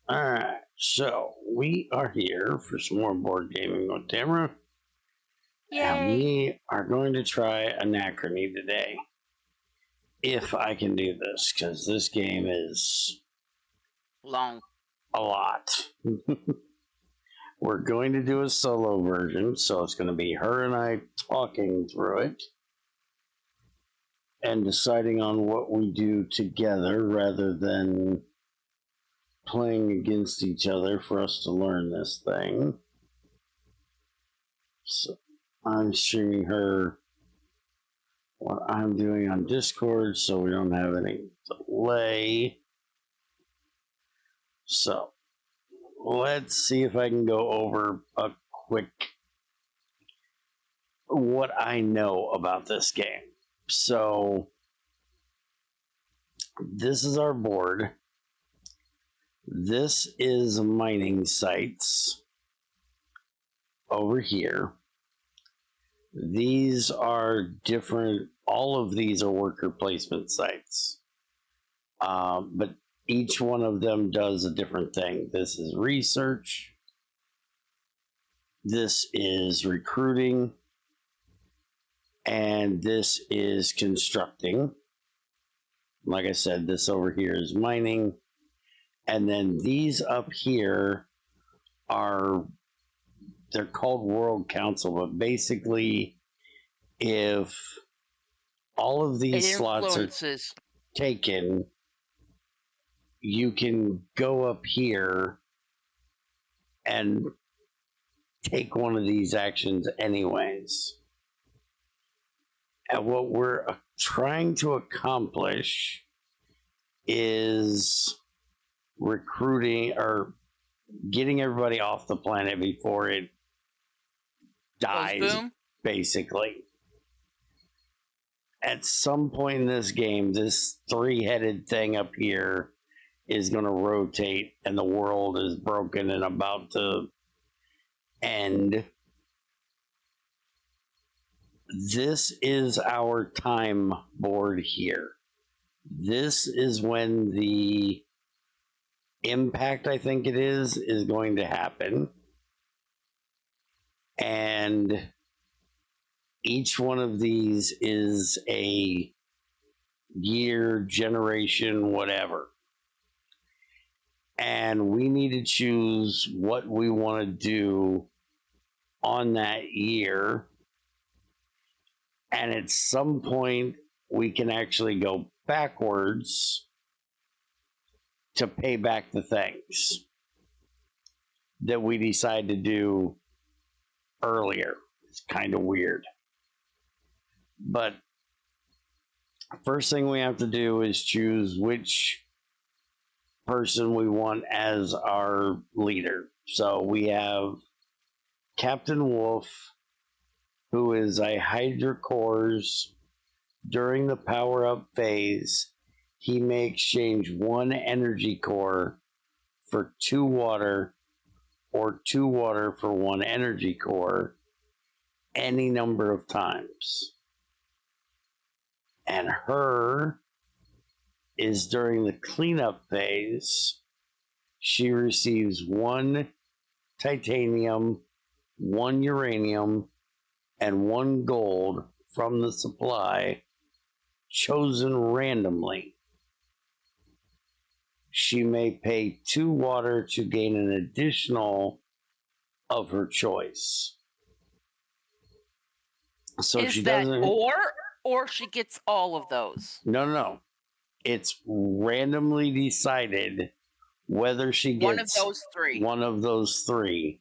Alright, so we are here for some more board gaming with Tamara. And Yay! we are going to try Anachrony today. If I can do this, because this game is Long. a lot. We're going to do a solo version, so it's going to be her and I talking through it and deciding on what we do together rather than playing against each other for us to learn this thing. So I'm streaming her what I'm doing on Discord so we don't have any delay. So let's see if I can go over a quick what I know about this game. So this is our board. This is mining sites over here. These are different, all of these are worker placement sites. But each one of them does a different thing. This is research. This is recruiting. And this is constructing. Like I said, this over here is mining. And then these up here they're called World Council, but basically if all of these slots are taken, you can go up here and take one of these actions anyways. And what we're trying to accomplish is recruiting or getting everybody off the planet before it dies, basically. At some point in this game, this three-headed thing up here is going to rotate and the world is broken and about to end. This is our time board here. This is when the impact, I think it is going to happen. And each one of these is a year, generation, whatever. And we need to choose what we want to do on that year. And at some point, we can actually go backwards to pay back the things that we decide to do earlier. It's kind of weird. But first thing we have to do is choose which person we want as our leader. So we have Captain Wolf, who is a hydrocores. During the power-up phase, he may exchange 1 energy core for 2 water, or 2 water for 1 energy core, any number of times. And her is during the cleanup phase. She receives 1 titanium, 1 uranium, and 1 gold from the supply, chosen randomly. She may pay 2 water to gain an additional of her choice. So is she that doesn't. Or she gets all of those? No. It's randomly decided whether she gets one of those 3. One of those 3.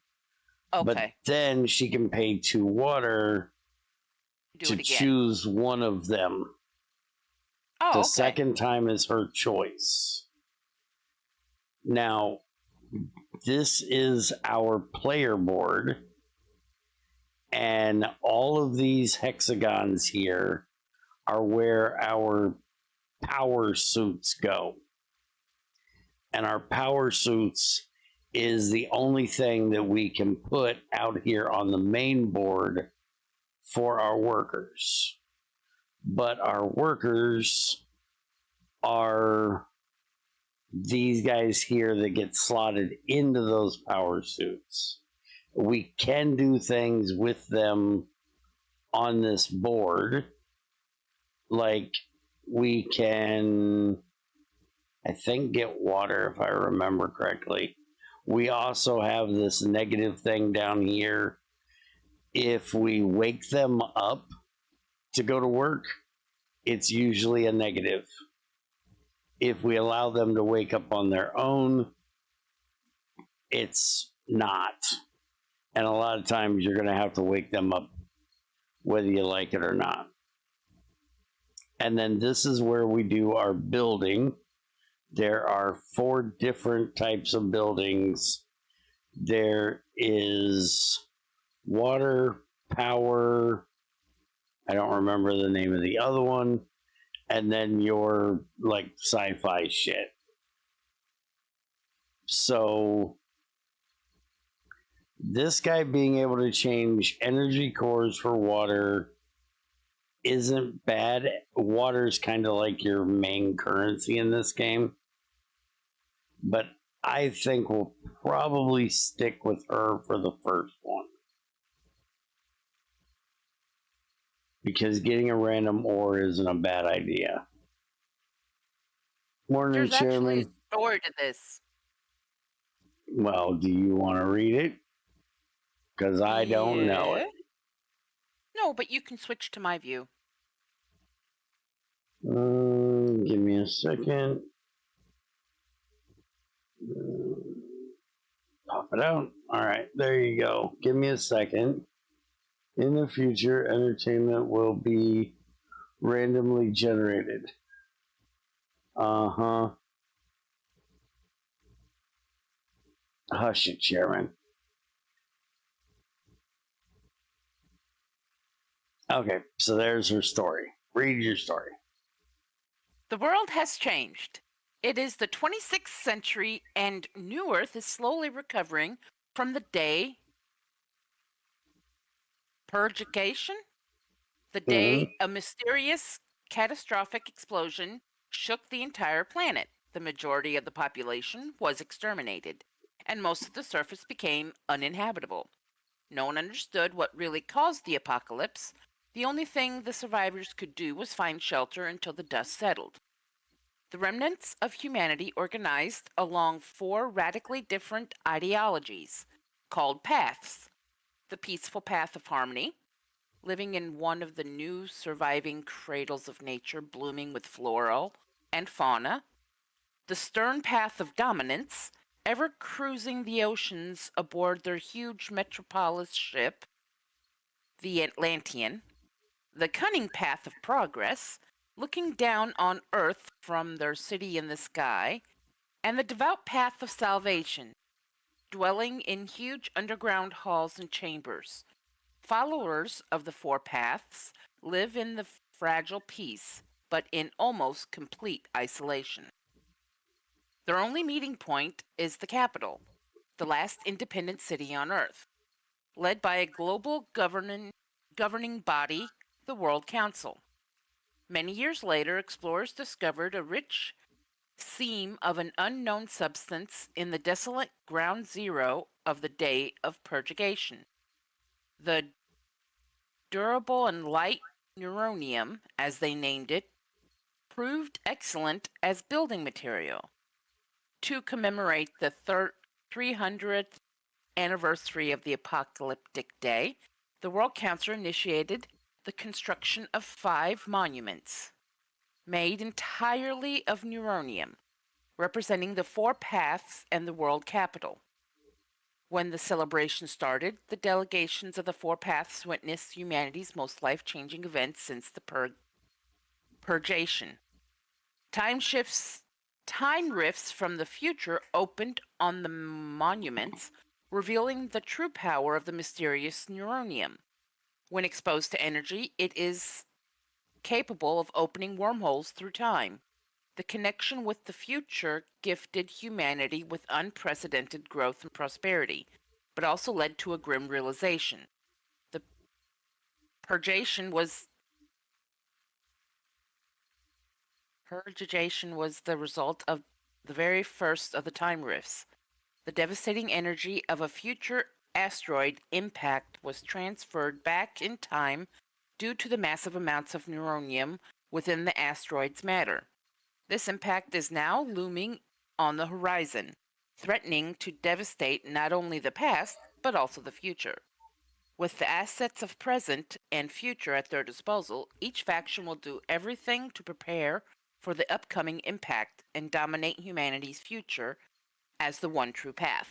Okay. But then she can pay 2 water to choose one of them. Oh, the okay. second time is her choice. Now, this is our player board, and all of these hexagons here are where our power suits go. And our power suits is the only thing that we can put out here on the main board for our workers. But our workers are these guys here that get slotted into those power suits. We can do things with them on this board. Like, we can, I think, get water, if I remember correctly. We also have this negative thing down here. If we wake them up to go to work, it's usually a negative. If we allow them to wake up on their own, it's not. And a lot of times you're going to have to wake them up whether you like it or not. And then this is where we do our building. There are 4 different types of buildings. There is water, power, I don't remember the name of the other one, and then your like sci-fi shit. So this guy being able to change energy cores for water isn't bad. Water's kind of like your main currency in this game. But I think we'll probably stick with her for the first one. Because getting a random ore isn't a bad idea. Morning, There's actually a Chairman. story to this. Well, do you want to read it? Because I don't know it. No, but you can switch to my view. Give me a second. Pop it out. All right, there you go. Give me a second. In the future, entertainment will be randomly generated. Uh-huh. Hush it, Chairman. Okay, so there's her story. Read your story. The world has changed. It is the 26th century, and New Earth is slowly recovering from the day purgation, the day a mysterious, catastrophic explosion shook the entire planet. The majority of the population was exterminated, and most of the surface became uninhabitable. No one understood what really caused the apocalypse. The only thing the survivors could do was find shelter until the dust settled. The remnants of humanity organized along 4 radically different ideologies called paths: the peaceful path of harmony, living in one of the new surviving cradles of nature blooming with floral and fauna; the stern path of dominance, ever cruising the oceans aboard their huge metropolis ship, the Atlantean; the cunning path of progress, looking down on Earth from their city in the sky; and the devout path of salvation, dwelling in huge underground halls and chambers. Followers of the 4 paths live in the fragile peace, but in almost complete isolation. Their only meeting point is the capital, the last independent city on Earth, led by a global governing body, the World Council. Many years later, explorers discovered a rich seam of an unknown substance in the desolate ground zero of the day of purgation. The durable and light neuronium, as they named it, proved excellent as building material. To commemorate the 300th anniversary of the apocalyptic day, the World Council initiated the construction of 5 monuments, made entirely of neuronium, representing the 4 paths and the world capital. When the celebration started, the delegations of the 4 paths witnessed humanity's most life-changing event since the purgation. Time rifts from the future opened on the monuments, revealing the true power of the mysterious neuronium. When exposed to energy, it is capable of opening wormholes through time. The connection with the future gifted humanity with unprecedented growth and prosperity, but also led to a grim realization. The purgation was the result of the very first of the time rifts. The devastating energy of a future asteroid impact was transferred back in time due to the massive amounts of neuronium within the asteroid's matter. This impact is now looming on the horizon, threatening to devastate not only the past, but also the future. With the assets of present and future at their disposal, each faction will do everything to prepare for the upcoming impact and dominate humanity's future as the one true path.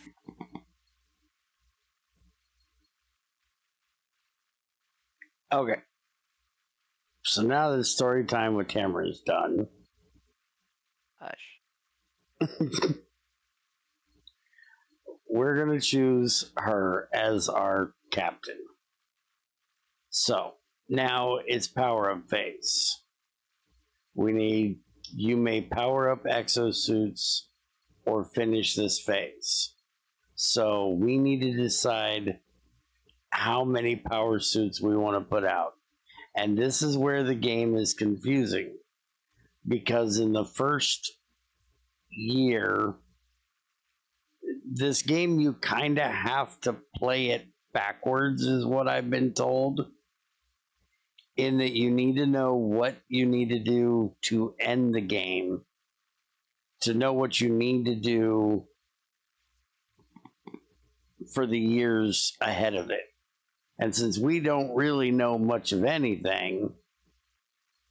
Okay. So now the story time with Tamara is done. Hush. We're going to choose her as our captain. So now it's power up phase. You may power up exosuits or finish this phase. So we need to decide how many power suits we want to put out. And this is where the game is confusing, because in the first year, this game, you kind of have to play it backwards, is what I've been told. In that you need to know what you need to do to end the game, to know what you need to do for the years ahead of it. And since we don't really know much of anything,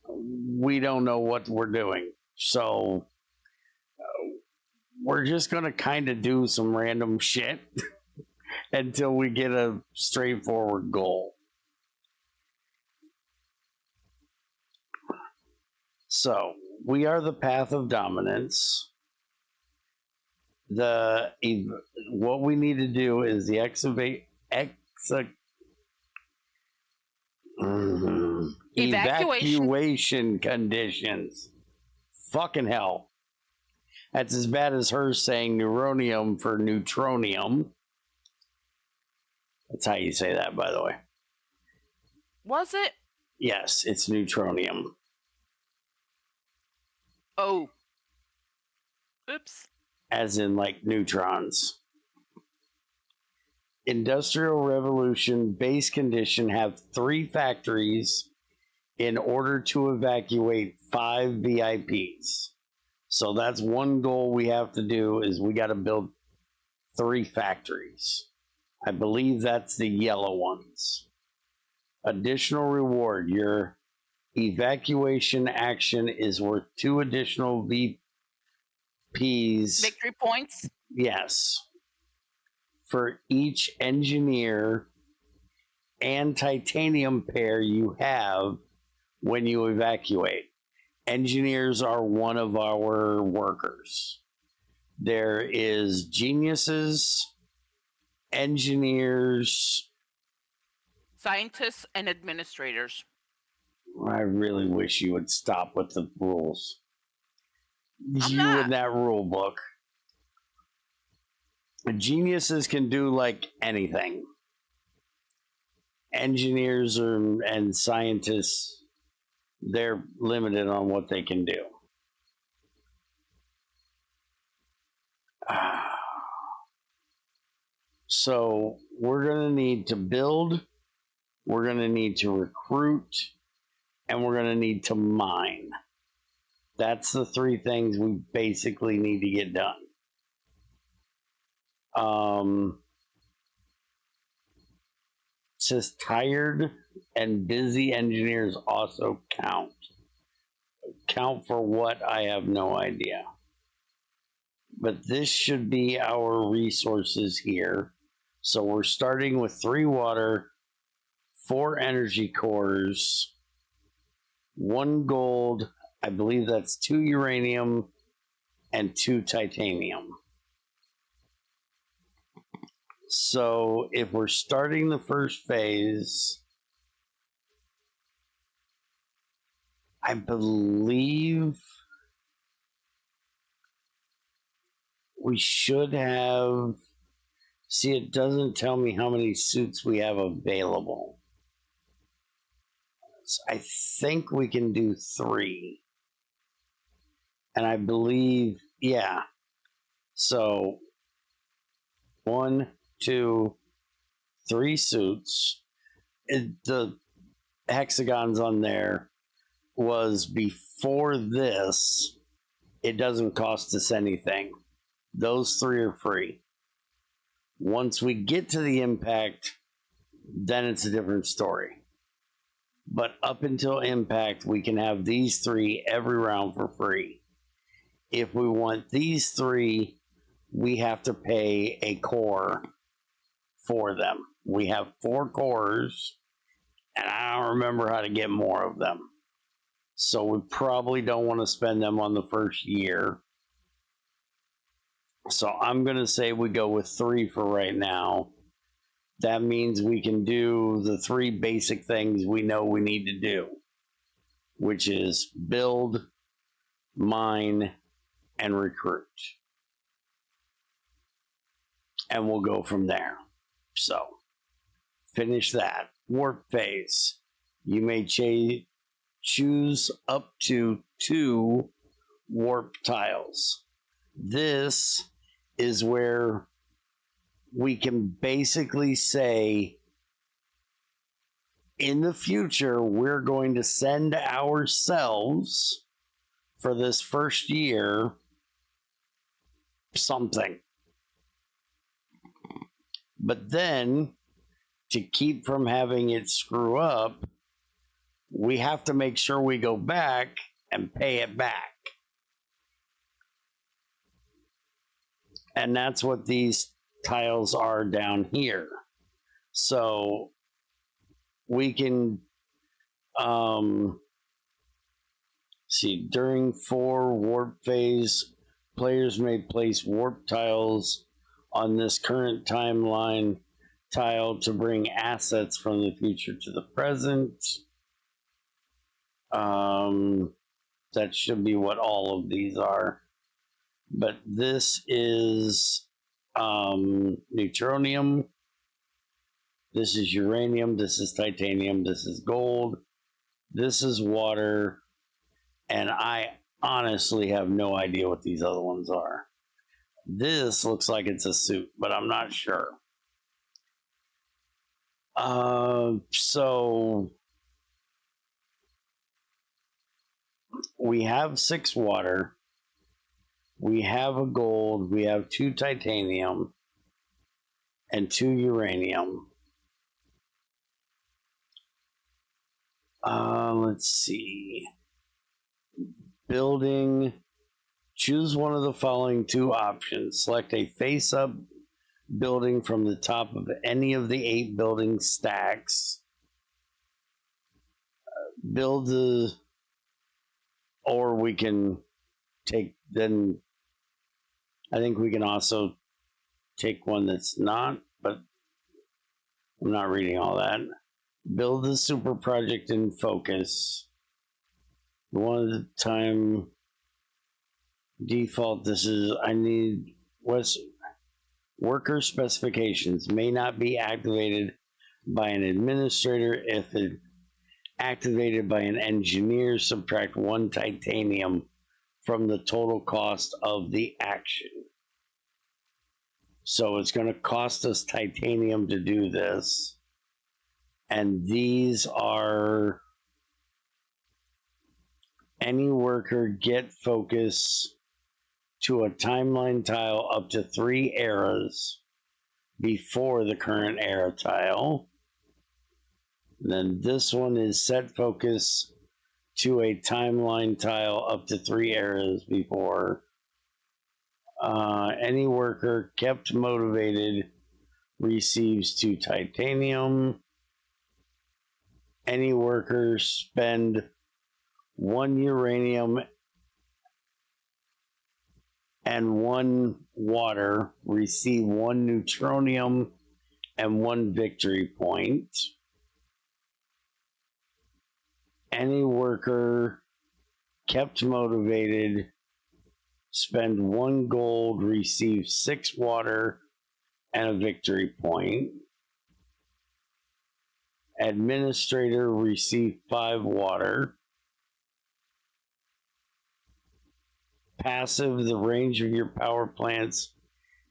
we don't know what we're doing. So we're just going to kind of do some random shit until we get a straightforward goal. So we are the path of dominance. What we need to do is the evacuation conditions. Fucking hell. That's as bad as her saying neuronium for neutronium. That's how you say that, by the way. Was it? Yes, it's neutronium. Oh. Oops. As in, like, neutrons. Industrial Revolution base condition have 3 factories in order to evacuate 5 VIPs. So that's one goal we have to do, is we got to build 3 factories. I believe that's the yellow ones. Additional reward. Your evacuation action is worth 2 additional VPs. Victory points? Yes. For each engineer and titanium pair you have when you evacuate. Engineers are one of our workers. There is geniuses, engineers, scientists, and administrators. I really wish you would stop with the rules. I'm not. In that rule book. Geniuses can do like anything. Engineers and scientists, they're limited on what they can do. So we're going to need to build, we're going to need to recruit, and we're going to need to mine. That's the 3 things we basically need to get done. Says tired and busy engineers also count. Count for what? I have no idea. But this should be our resources here. So we're starting with 3 water, 4 energy cores, 1 gold, I believe that's 2 uranium, and 2 titanium. So if we're starting the first phase, I believe we should have... See, it doesn't tell me how many suits we have available. So I think we can do 3. And I believe, yeah, So 1, 2, 3 suits. The hexagons on there was before this. It doesn't cost us anything. Those 3 are free. Once we get to the impact, then it's a different story. But up until impact, we can have these 3 every round for free. If we want these 3, we have to pay a core for them. We have 4 cores, and I don't remember how to get more of them. So we probably don't want to spend them on the first year. So I'm going to say we go with 3 for right now. That means we can do the 3 basic things we know we need to do, which is build, mine, and recruit. And we'll go from there. So, finish that. Warp phase. You may choose up to 2 warp tiles. This is where we can basically say, in the future, we're going to send ourselves for this first year something. But then, to keep from having it screw up, we have to make sure we go back and pay it back. And that's what these tiles are down here. So we can see, during 4 warp phase, players may place warp tiles on this current timeline tile to bring assets from the future to the present. That should be what all of these are. But this is neutronium. This is uranium. This is titanium. This is gold. This is water. And I honestly have no idea what these other ones are. This looks like it's a suit, but I'm not sure. So we have 6 water. We have a gold. We have 2 titanium and 2 uranium. Let's see. Building. Choose one of the following 2 options. Select a face-up building from the top of any of the 8 building stacks. Build the, or we can take, then I think we can also take one that's not, but I'm not reading all that. Build the super project in focus. One at a time. Default, this is, I need worker specifications may not be activated by an administrator. If it activated by an engineer, subtract 1 titanium from the total cost of the action. So it's going to cost us titanium to do this. And these are any worker get focus to a timeline tile up to 3 eras before the current era tile. Then this one is set focus to a timeline tile up to 3 eras before. Any worker kept motivated receives 2 titanium. Any worker spend 1 uranium and 1 water receive 1 neutronium and 1 victory point. Any worker kept motivated spend 1 gold receive 6 water and a victory point. Administrator receive 5 water. Passive, the range of your power plants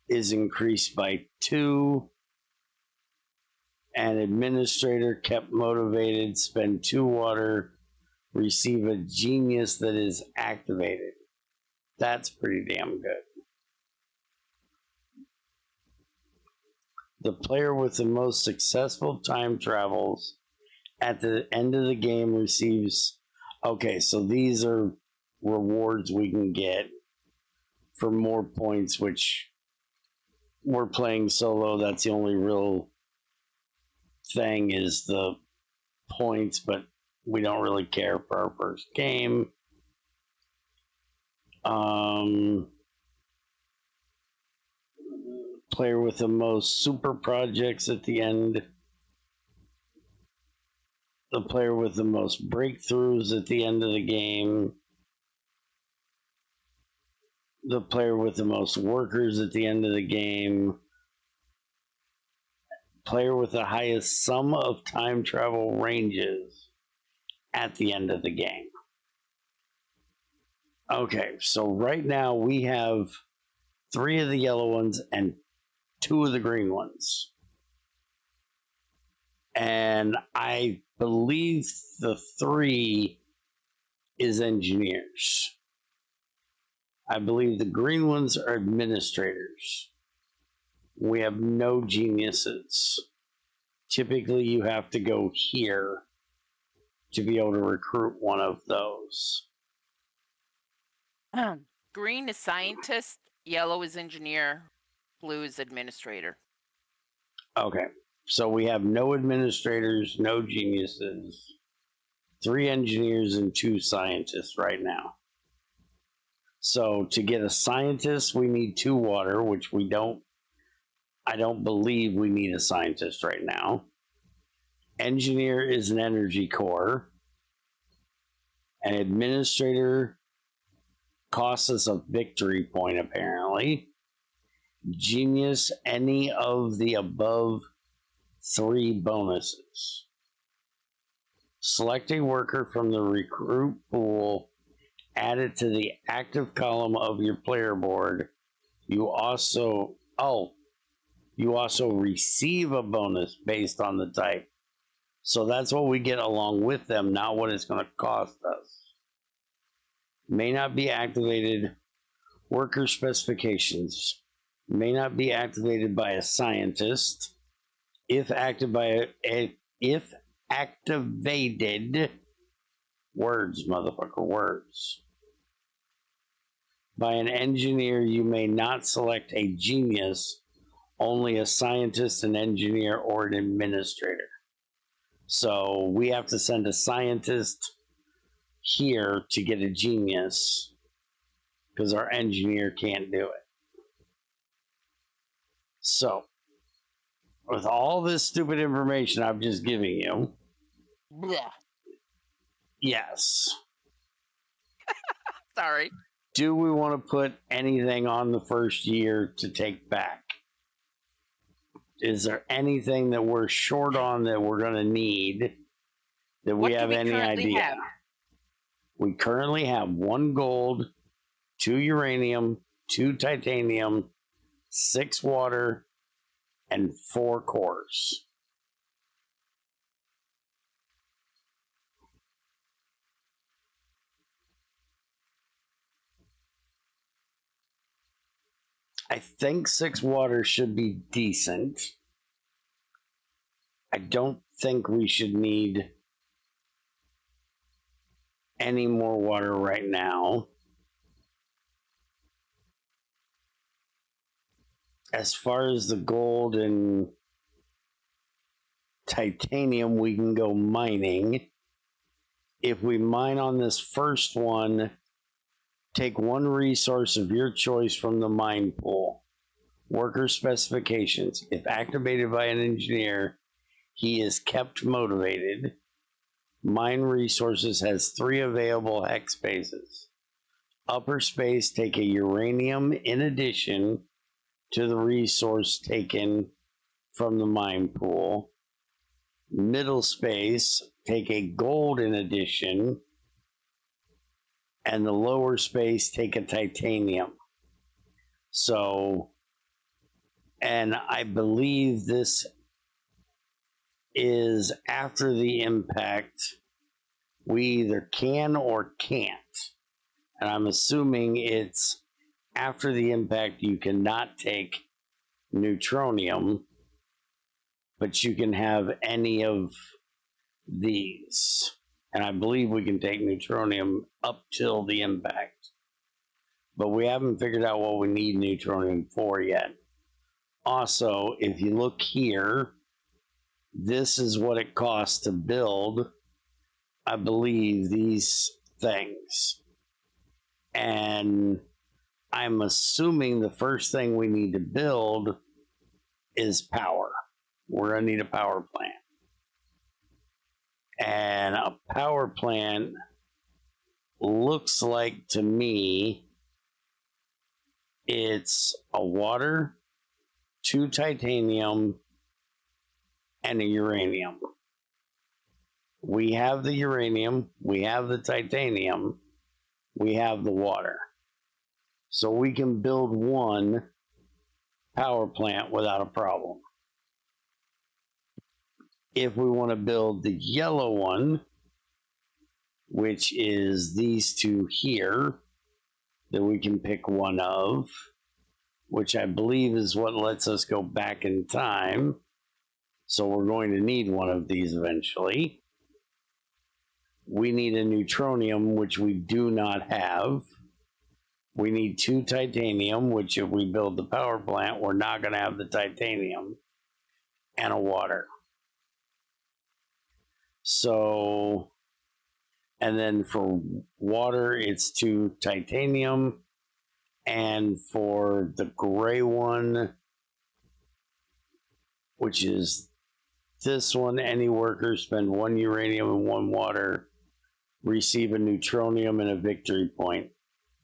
is increased by 2. And administrator, kept motivated, spend 2 water, receive a genius that is activated. That's pretty damn good. The player with the most successful time travels at the end of the game receives. Okay, so these are rewards we can get for more points, which we're playing solo. That's the only real thing is the points, but we don't really care for our first game. Player with the most super projects at the end. The player with the most breakthroughs at the end of the game. The player with the most workers at the end of the game. Player with the highest sum of time travel ranges at the end of the game. Okay, so right now we have 3 of the yellow ones and 2 of the green ones. And I believe the 3 is engineers. I believe the green ones are administrators. We have no geniuses. Typically, you have to go here to be able to recruit one of those. Green is scientist, yellow is engineer, blue is administrator. Okay, so we have no administrators, no geniuses, 3 engineers, and 2 scientists right now. So to get a scientist, we need 2 water, which we don't. I don't believe we need a scientist right now. Engineer is an energy core. An administrator costs us a victory point, apparently. Genius, any of the above 3 bonuses. Select a worker from the recruit pool, add it to the active column of your player board. You also receive a bonus based on the type. So that's what we get along with them, not what it's going to cost us. May not be activated. Worker specifications may not be activated by a scientist. If activated, words. By an engineer, you may not select a genius, only a scientist, an engineer, or an administrator. So we have to send a scientist here to get a genius because our engineer can't do it. So, with all this stupid information I'm just giving you, Blech. Yes. Sorry. Do we want to put anything on the first year to take back? Is there anything that we're short on that we're going to need that we have any idea? We currently have 1 gold, 2 uranium, 2 titanium, 6 water, and 4 cores. I think 6 water should be decent. I don't think we should need any more water right now. As far as the gold and titanium, we can go mining. If we mine on this first one, take 1 resource of your choice from the mine pool. Worker specifications. If activated by an engineer, he is kept motivated. Mine resources has 3 available hex spaces. Upper space, take a uranium in addition to the resource taken from the mine pool. Middle space, take a gold in addition and the lower space take a titanium. So, and I believe this is after the impact, we either can or can't. And I'm assuming it's after the impact, you cannot take neutronium, but you can have any of these. And I believe we can take neutronium up till the impact. But we haven't figured out what we need neutronium for yet. Also, if you look here, this is what it costs to build, I believe, these things. And I'm assuming the first thing we need to build is power. We're going to need a power plant. And a power plant looks like, to me, it's a water, 2 titanium, and a uranium. We have the uranium, we have the titanium, we have the water. So we can build one power plant without a problem. If we want to build the yellow one, which is these two here, that we can pick one of, which I believe is what lets us go back in time. So we're going to need one of these eventually. We need a neutronium, which we do not have. We need 2 titanium, which if we build the power plant, we're not going to have the titanium, and a water. So, and then for water, it's 2 titanium. And for the gray one, which is this one, any worker spend 1 uranium and 1 water, receive a neutronium and a victory point.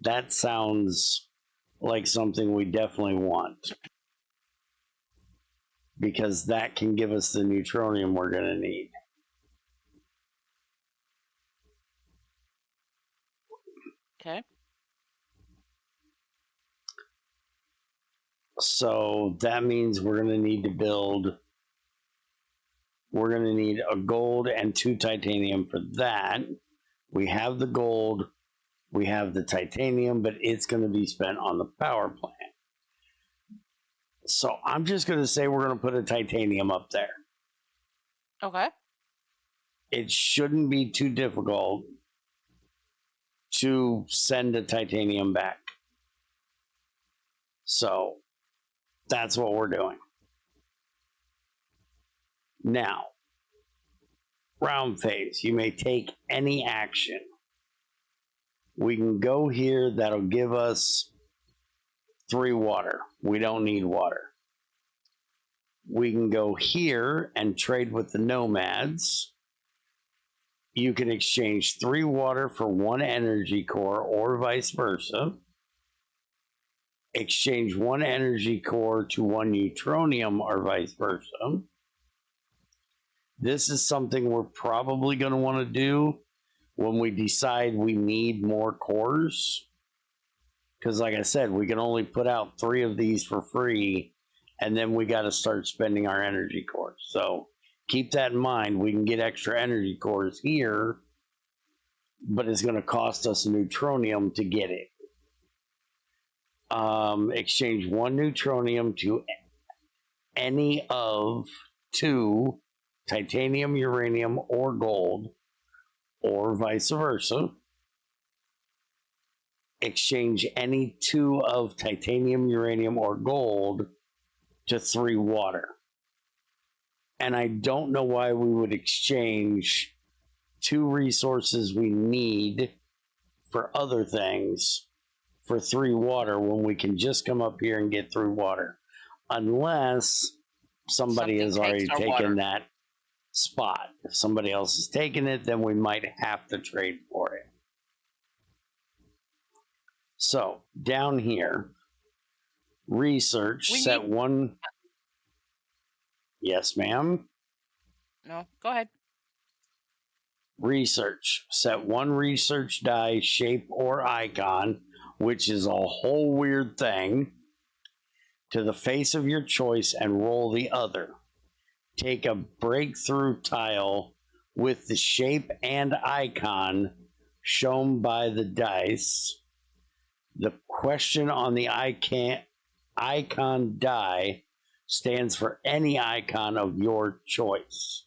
That sounds like something we definitely want, because that can give us the neutronium we're going to need. Okay. So that means we're going to need to build, we're going to need a gold and 2 titanium for that. We have the gold, we have the titanium, but it's going to be spent on the power plant. So I'm just going to say we're going to put a titanium up there. Okay. It shouldn't be too difficult to send a titanium back. So that's what we're doing. Now, round phase, you may take any action. We can go here, that'll give us 3 water. We don't need water. We can go here and trade with the nomads. You can exchange 3 water for 1 energy core, or vice versa. Exchange 1 energy core to 1 neutronium, or vice versa. This is something we're probably going to want to do when we decide we need more cores. Because like I said, we can only put out 3 of these for free, and then we got to start spending our energy cores. So keep that in mind. We can get extra energy cores here, but it's going to cost us neutronium to get it. Exchange 1 neutronium to any of 2 titanium, uranium, or gold, or vice versa. Exchange any 2 of titanium, uranium, or gold to 3 water. And I don't know why we would exchange 2 resources we need for other things for 3 water when we can just come up here and get 3 water. Unless somebody has already taken that spot. If somebody else has taken it, then we might have to trade for it. So down here, research, set 1. Yes, ma'am. No, go ahead. Research. Set one research die, shape, or icon, which is a whole weird thing, to the face of your choice and roll the other. Take a breakthrough tile with the shape and icon shown by the dice. The question on the icon die stands for any icon of your choice.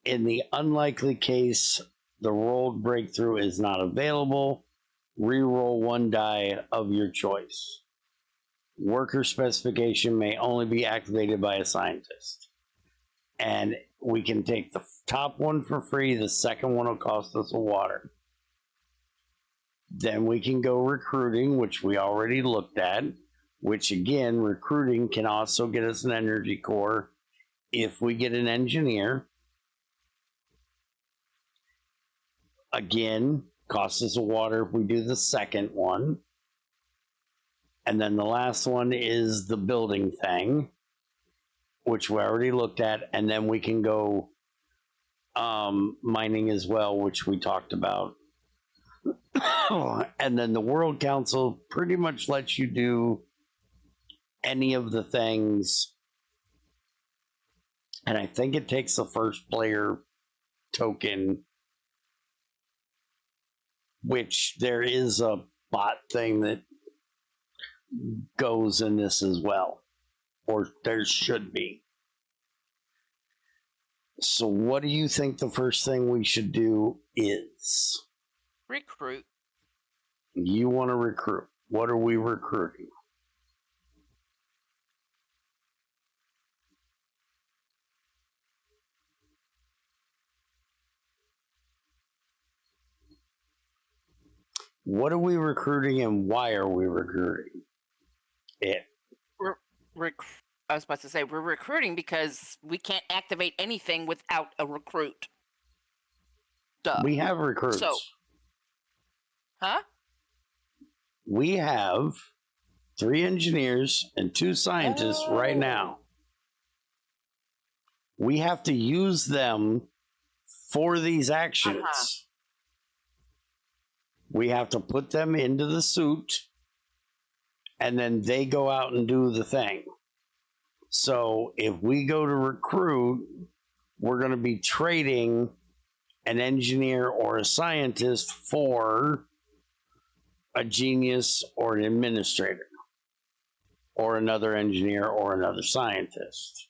In the unlikely case the rolled breakthrough is not available, re-roll one die of your choice. Worker specification may only be activated by a scientist. And we can take the top one for free. The second one will cost us a water. Then we can go recruiting, which we already looked at, which again, recruiting can also get us an energy core if we get an engineer. Again, costs us a water if we do the second one. And then the last one is the building thing, which we already looked at. And then we can go mining as well, which we talked about. And then the World Council pretty much lets you do any of the things. And I think it takes the first player token, which there is a bot thing that goes in this as well, or there should be. So what do you think the first thing we should do is? Recruit. You want to recruit. What are we recruiting? What are we recruiting and why are we recruiting it? I was about to say we're recruiting because we can't activate anything without a recruit. Duh. We have recruits. So, huh? We have 3 engineers and 2 scientists right now. We have to use them for these actions. We have to put them into the suit, and then they go out and do the thing. So if we go to recruit, we're going to be trading an engineer or a scientist for a genius or an administrator, or another engineer or another scientist.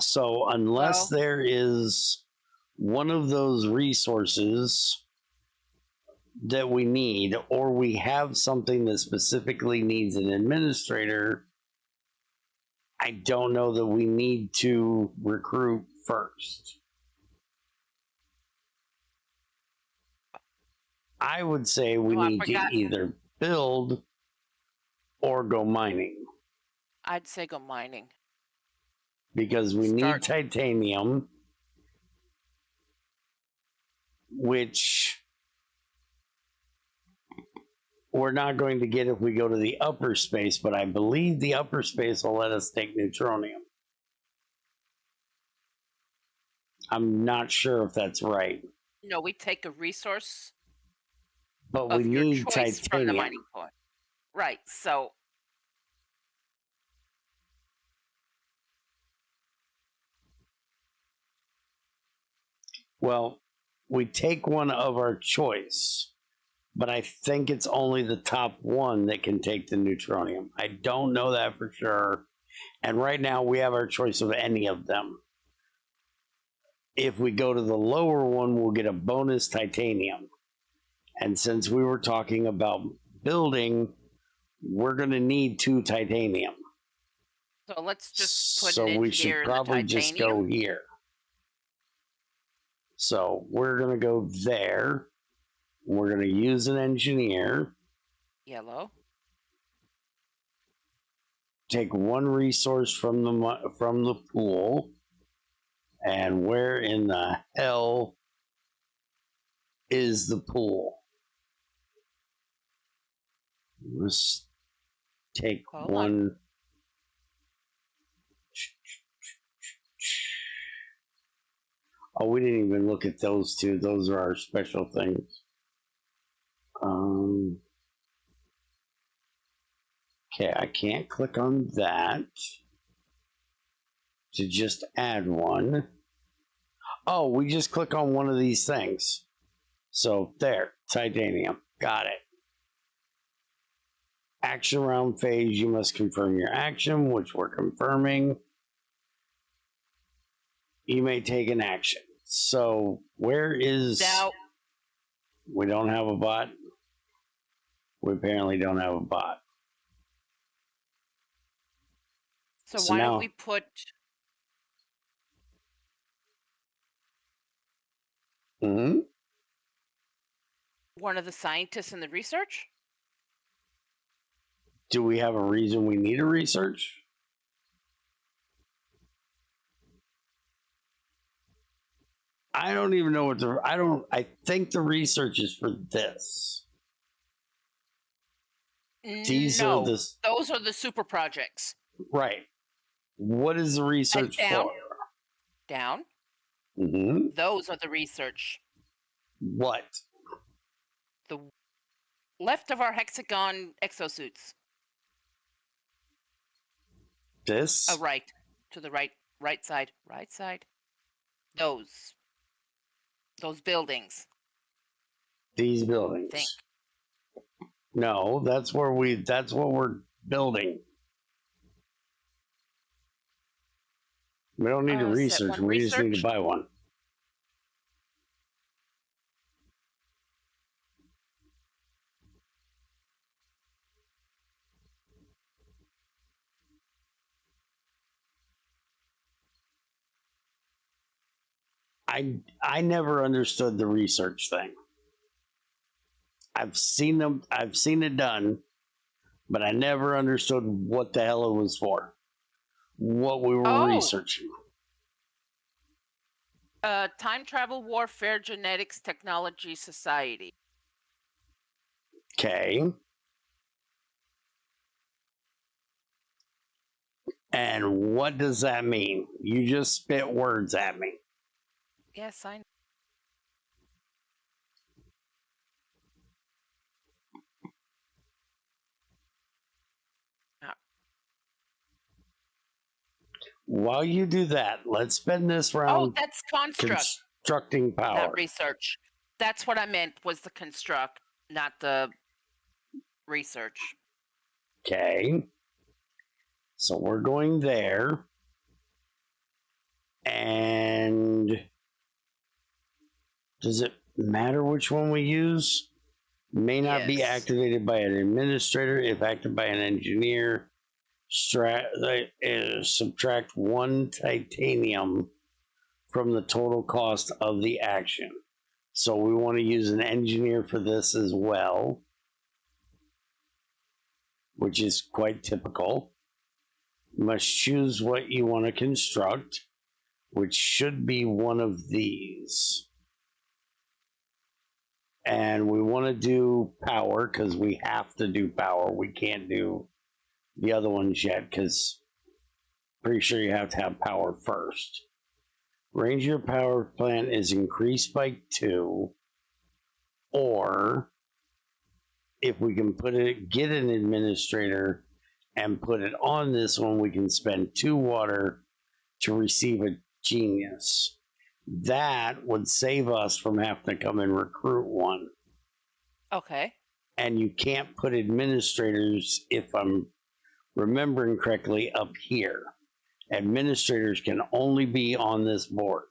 So unless there is one of those resources that we need, or we have something that specifically needs an administrator, I don't know that we need to recruit first. I would say we need to either build or go mining. I'd say go mining. Because we need titanium, which we're not going to get if we go to the upper space, but I believe the upper space will let us take neutronium. I'm not sure if that's right. No, we take a resource, but we need titanium from the mining point. Right, so well, we take one of our choice, but I think it's only the top one that can take the neutronium. I don't know that for sure. And right now we have our choice of any of them. If we go to the lower one, we'll get a bonus titanium. And since we were talking about building, we're going to need 2 titanium. So let's just put so an we should probably just go here. So we're going to go there. We're going to use an engineer. Yellow. Take one resource from the pool. And where in the hell is the pool? Let's take one. Oh, we didn't even look at those two. Those are our special things. Okay, I can't click on that to just add one. Oh, we just click on one of these things. So there, titanium. Got it. Action round phase, you must confirm your action, which we're confirming. You may take an action. So where is... Now, we don't have a bot. We apparently don't have a bot. So why don't we put... one of the scientists in the research? Do we have a reason we need a research? I don't even know what I think the research is for this. Those are the super projects. Right. What is the research for? Down. Those are the research. What? The left of our hexagon exosuits. This? Oh, right. To the right side. Right side. Those buildings. These buildings. No, that's what we're building. We don't need to research. We just need to buy one. I never understood the research thing. I've seen it done, but I never understood what the hell it was for. What we were researching. Time Travel Warfare Genetics Technology Society. Okay. And what does that mean? You just spit words at me. Yes, I know. While you do that, let's spend this round. Oh, that's constructing power. Not research. That's what I meant, was the construct, not the research. Okay. So we're going there. And does it matter which one we use? May not be activated by an administrator. If acted by an engineer, subtract 1 titanium from the total cost of the action. So we want to use an engineer for this as well, which is quite typical. You must choose what you want to construct, which should be one of these. And we want to do power because we have to do power. We can't do the other ones yet because pretty sure you have to have power first. Range of your power plant is increased by 2, or if we can get an administrator and put it on this one, we can spend 2 water to receive a genius. That would save us from having to come and recruit one. Okay. And you can't put administrators, if I'm remembering correctly, up here. Administrators can only be on this board.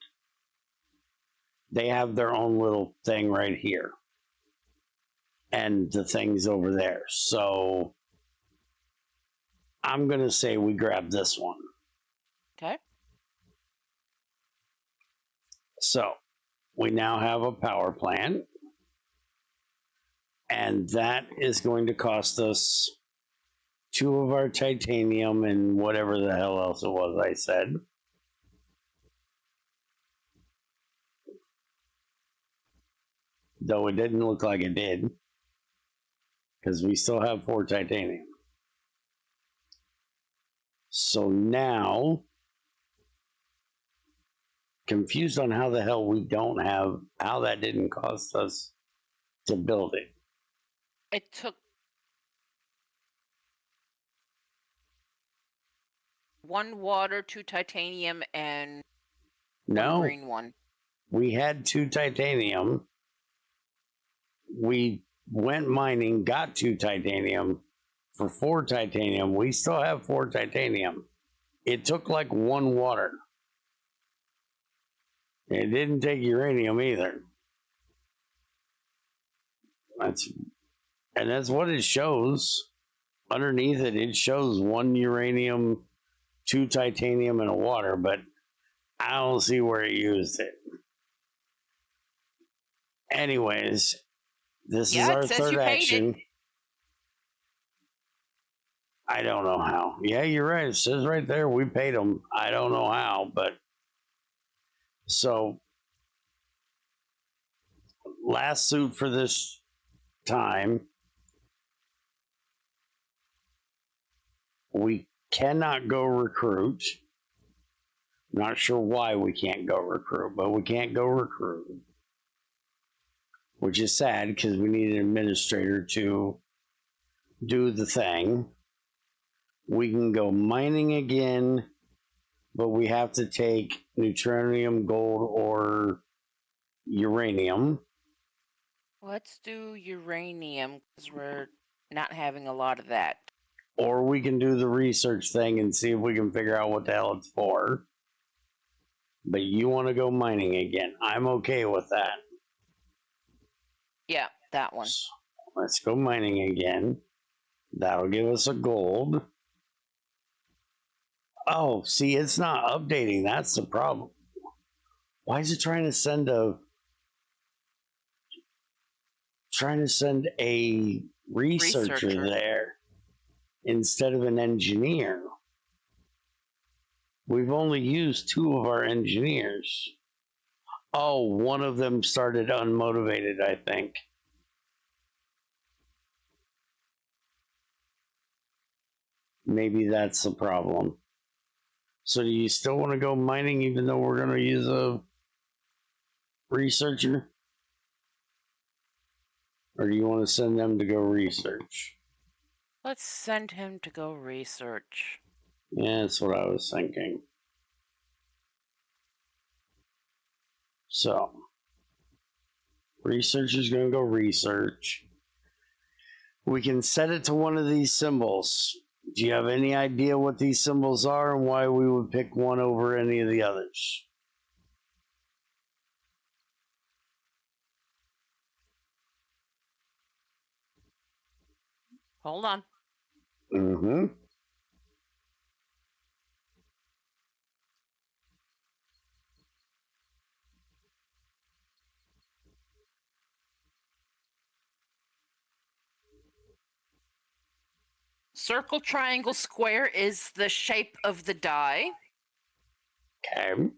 They have their own little thing right here. And the things over there. So I'm going to say we grab this one. Okay. So we now have a power plant. And that is going to cost us 2 of our titanium and whatever the hell else it was I said. Though it didn't look like it did. Because we still have 4 titanium. So now, confused on how the hell we don't have, how that didn't cost us to build it. It took 1 water, 2 titanium, and 1 green one. We had 2 titanium. We went mining, got 2 titanium for 4 titanium. We still have 4 titanium. It took like 1 water. It didn't take uranium either. That's what it shows. Underneath it, it shows 1 uranium, 2 titanium, and a water, but I don't see where it used it. Anyways, this is our third action. I don't know how. Yeah, you're right. It says right there we paid them. I don't know how, but so last suit for this time. We cannot go recruit. Not sure why we can't go recruit, but we can't go recruit. Which is sad because we need an administrator to do the thing. We can go mining again, but we have to take neutronium, gold, or uranium. Let's do uranium because we're not having a lot of that. Or we can do the research thing and see if we can figure out what the hell it's for. But you want to go mining again. I'm okay with that. Yeah, that one. So let's go mining again. That'll give us a gold. Oh, see, it's not updating. That's the problem. Why is it trying to send a researcher there instead of an engineer? We've only used 2 of our engineers. Oh, one of them started unmotivated, I think. Maybe that's the problem. So do you still want to go mining even though we're going to use a researcher? Or do you want to send them to go research? Let's send him to go research. Yeah, that's what I was thinking. So, researcher's going to go research. We can set it to one of these symbols. Do you have any idea what these symbols are and why we would pick one over any of the others? Hold on. Mm-hmm. Circle, triangle, square is the shape of the die. Okay.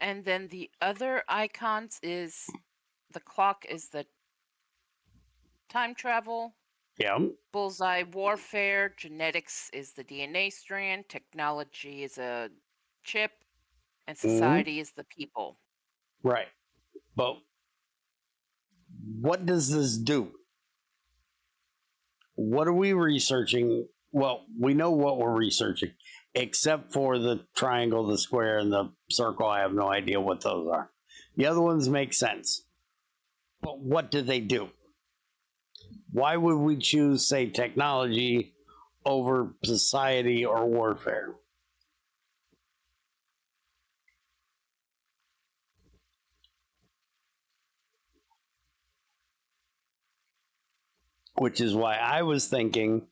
And then the other icons is the clock is the time travel. Yeah. Bullseye, warfare. Genetics is the DNA strand. Technology is a chip. And society is the people. Right. But what does this do? What are we researching? Well, we know what we're researching, except for the triangle, the square, and the circle. I have no idea what those are. The other ones make sense. But what do they do? Why would we choose, say, technology over society or warfare? Which is why I was thinking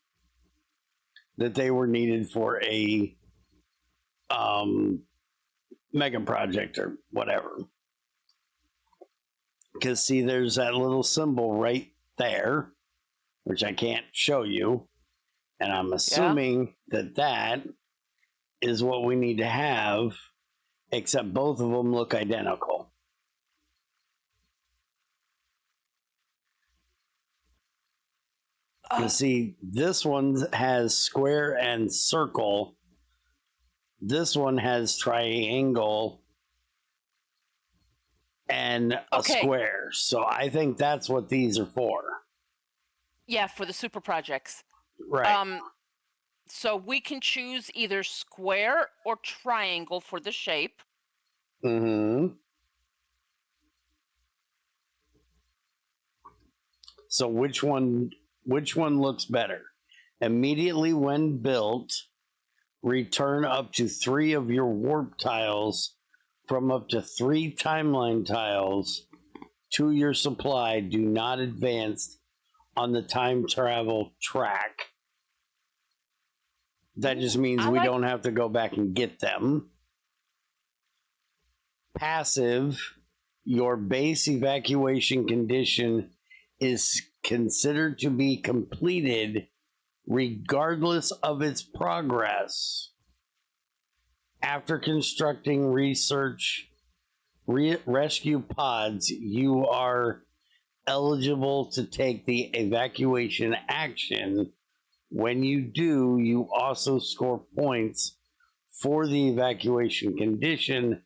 that they were needed for a mega project or whatever. Because, see, there's that little symbol right there, which I can't show you. And I'm assuming that is what we need to have, except both of them look identical. See, this one has square and circle. This one has triangle and a square. So I think that's what these are for. Yeah, for the super projects. Right. So we can choose either square or triangle for the shape. Mm-hmm. So which one looks better? Immediately when built, return up to 3 of your warp tiles from up to 3 timeline tiles to your supply. Do not advance on the time travel track. That just means we don't have to go back and get them. Passive, your base evacuation condition is considered to be completed regardless of its progress. After constructing rescue pods, you are eligible to take the evacuation action. When you do, you also score points for the evacuation condition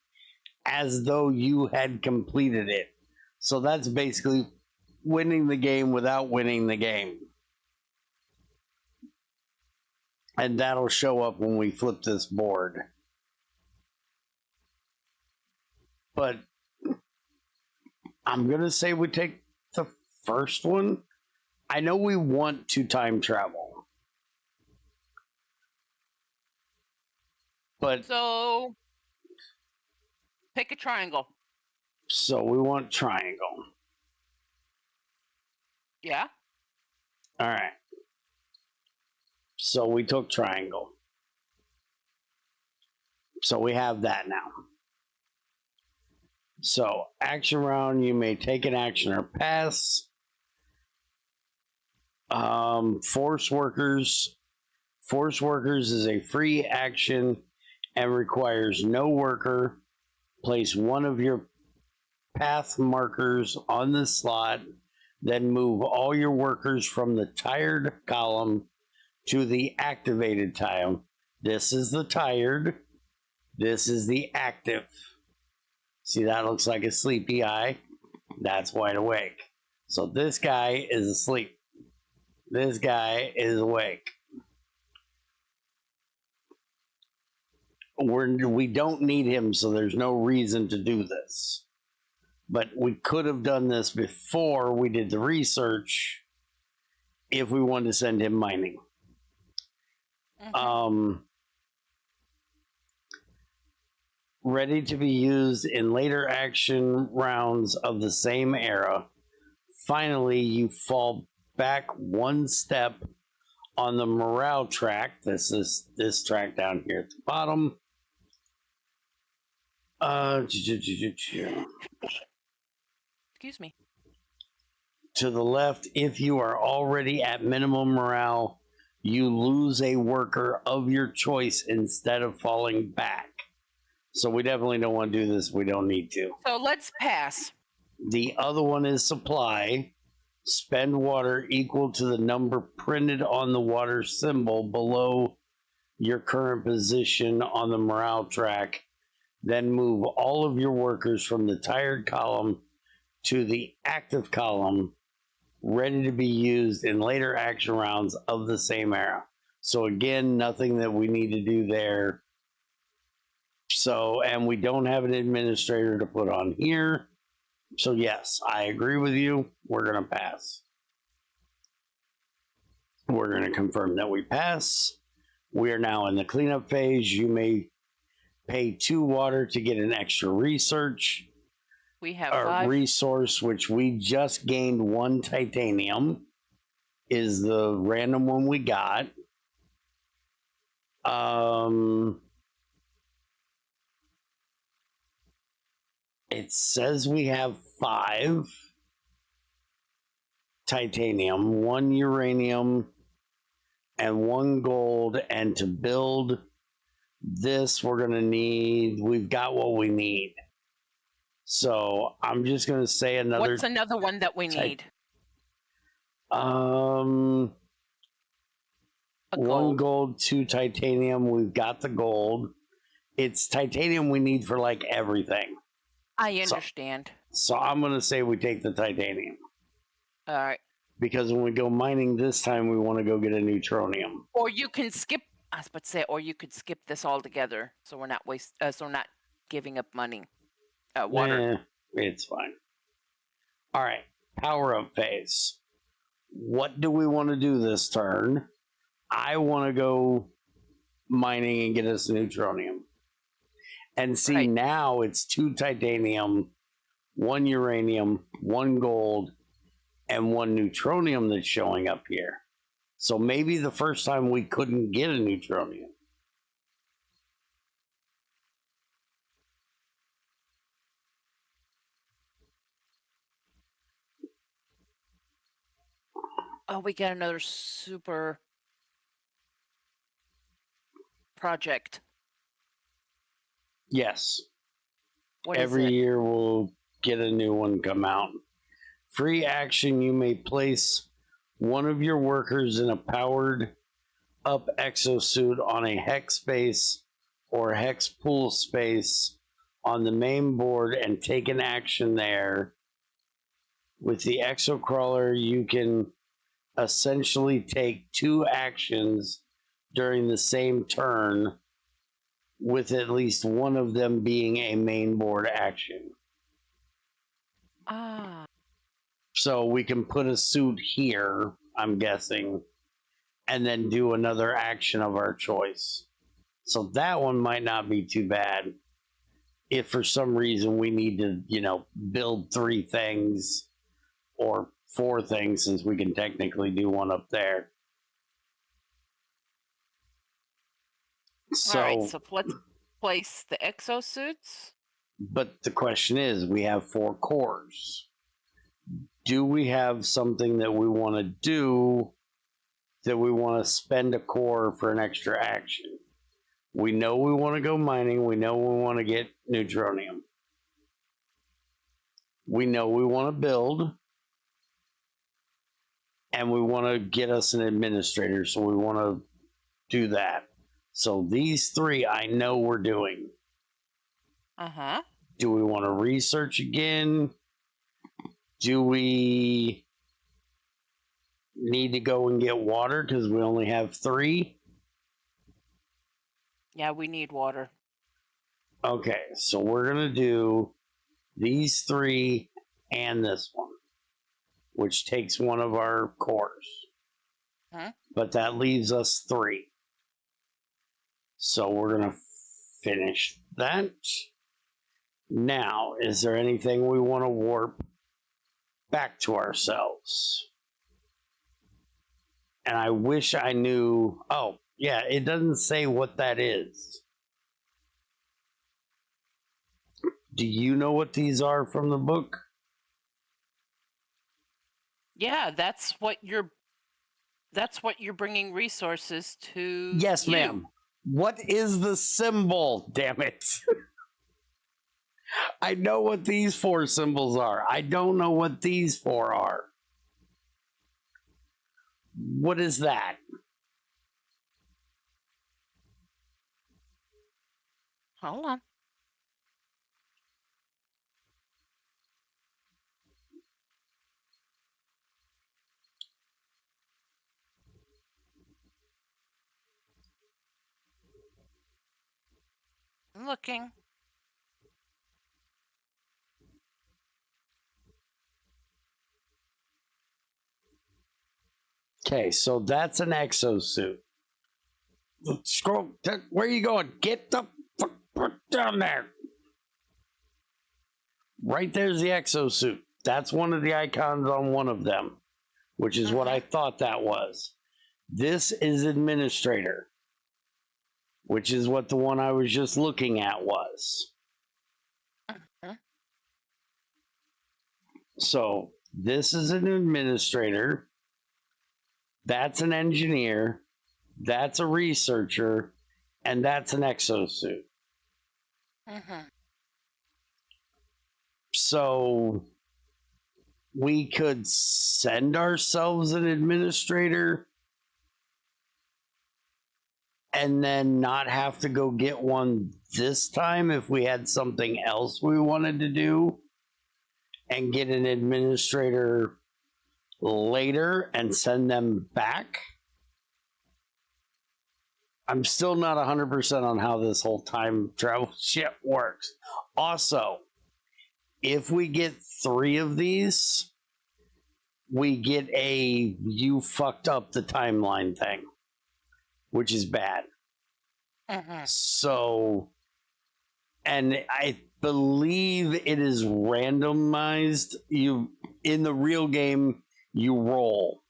as though you had completed it. So that's basically winning the game without winning the game. And that'll show up when we flip this board. But I'm going to say we take the first one. I know we want to time travel. But so pick a triangle. So we want triangle. Yeah. All right. So we took triangle. So we have that now. So action round, you may take an action or pass. Force workers. Force workers is a free action and requires no worker. Place one of your path markers on the slot, then move all your workers from the tired column to the activated tile. This is the tired. This is the active. See, that looks like a sleepy eye. That's wide awake. So this guy is asleep. This guy is awake. We don't need him, so there's no reason to do this. But we could have done this before we did the research if we wanted to send him mining. Mm-hmm. Ready to be used in later action rounds of the same era. Finally, you fall back one step on the morale track. This is this track down here at the bottom. Excuse me. To the left, if you are already at minimum morale, you lose a worker of your choice instead of falling back. So we definitely don't want to do this. We don't need to. So let's pass. The other one is supply. Spend water equal to the number printed on the water symbol below your current position on the morale track. Then move all of your workers from the tired column to the active column, ready to be used in later action rounds of the same era. So again, nothing that we need to do there. So, and we don't have an administrator to put on here. So yes, I agree with you. We're going to pass. We're going to confirm that we pass. We are now in the cleanup phase. You may pay 2 water to get an extra research. We have 5. Resource, which we just gained 1 titanium, is the random one we got. It says we have 5 titanium, 1 uranium, and 1 gold. And to build this, we're going to need, we've got what we need. So I'm just going to say another. What's another one that we need? One gold, 2 titanium. We've got the gold. It's titanium we need for like everything. I understand. So I'm going to say we take the titanium. All right. Because when we go mining this time, we want to go get a neutronium. Or you can skip. I was about to say, or you could skip this altogether, so we're not so we're not giving up money. Water. It's fine. All right. Power up phase. What do we want to do this turn? I want to go mining and get us neutronium. And see, now it's 2 titanium, 1 uranium, 1 gold, and 1 neutronium that's showing up here. So maybe the first time we couldn't get a neutronium. Oh, we got another super project. Yes. What Every is it? year we'll get a new one come out. Free action, you may place one of your workers in a powered up exosuit on a hex base or hex pool space on the main board and take an action there. With the exocrawler, you can essentially take 2 actions during the same turn, with at least one of them being a main board action. So we can put a suit here, I'm guessing, and then do another action of our choice. So that one might not be too bad. If for some reason we need to, build 3 things or 4 things, since we can technically do one up there. So, all right, so let's place the exosuits. But the question is, we have 4 cores. Do we have something that we want to do, that we want to spend a core for an extra action? We know we want to go mining. We know we want to get neutronium. We know we want to build. And we want to get us an administrator, so we want to do that. So these 3 I know we're doing. Do we want to research again? Do we need to go and get water because we only have 3? Yeah, we need water. Okay, so we're going to do these 3 and this one, which takes one of our cores. But that leaves us 3. So we're going to finish that. Now, is there anything we want to warp back to ourselves? And I wish I knew. Oh, yeah, it doesn't say what that is. Do you know what these are from the book? Yeah, that's what you're bringing resources to. Yes, ma'am. What is the symbol? Damn it. I know what these 4 symbols are. I don't know what these 4 are. What is that? Hold on. I'm looking. Okay, so that's an exosuit. Scroll. Where are you going? Get the fuck down there. Right there's the exosuit. That's one of the icons on one of them, which is what I thought that was. This is administrator, which is what the one I was just looking at was. So this is an administrator. That's an engineer. That's a researcher. And that's an exosuit. So we could send ourselves an administrator and then not have to go get one this time if we had something else we wanted to do, and get an administrator later and send them back. I'm still not 100% on how this whole time travel shit works. Also, if we get 3 of these, we get a you fucked up the timeline thing, which is bad. So, and I believe it is randomized. You, in the real game, you roll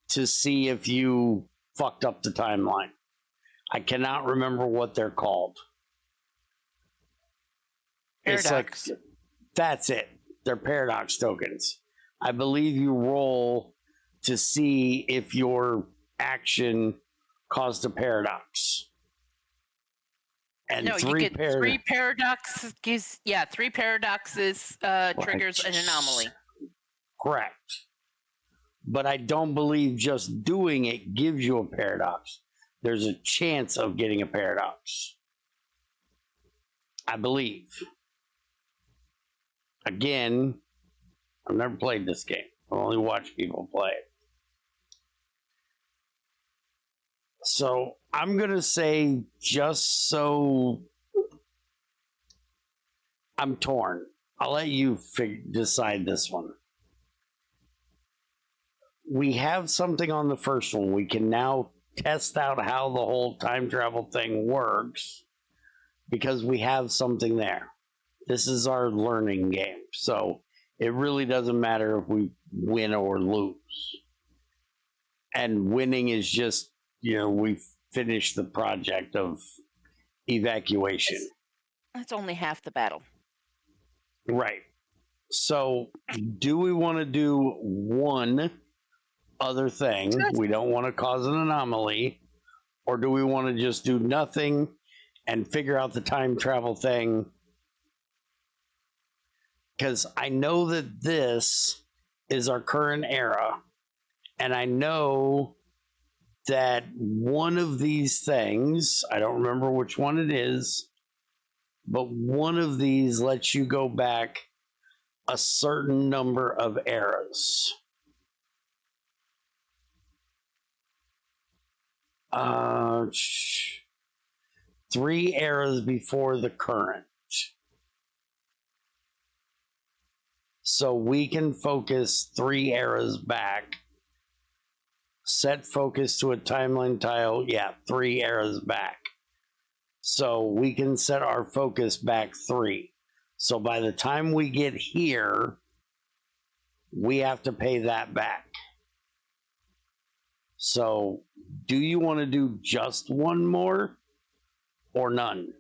to see if you fucked up the timeline. I cannot remember what they're called. Paradox. It's like, that's it. They're paradox tokens. I believe you roll to see if your action caused a paradox. And no, you get 3 paradoxes. Yeah, 3 paradoxes triggers an anomaly. Correct. But I don't believe just doing it gives you a paradox. There's a chance of getting a paradox. I believe. Again, I've never played this game. I've only watched people play it. So I'm going to say, just so I'm torn. I'll let you decide this one. We have something on the first one. We can now test out how the whole time travel thing works because we have something there. This is our learning game. So it really doesn't matter if we win or lose. And winning is just, we finished the project of evacuation. That's only half the battle. Right. So do we want to do one other thing? We don't want to cause an anomaly. Or do we want to just do nothing and figure out the time travel thing? Because I know that this is our current era. And I know that one of these things, I don't remember which one it is, but one of these lets you go back a certain number of eras. 3 eras before the current. So we can focus 3 eras back. Set focus to a timeline tile. Yeah, 3 eras back. So we can set our focus back 3. So by the time we get here, we have to pay that back. So do you want to do just one more or none?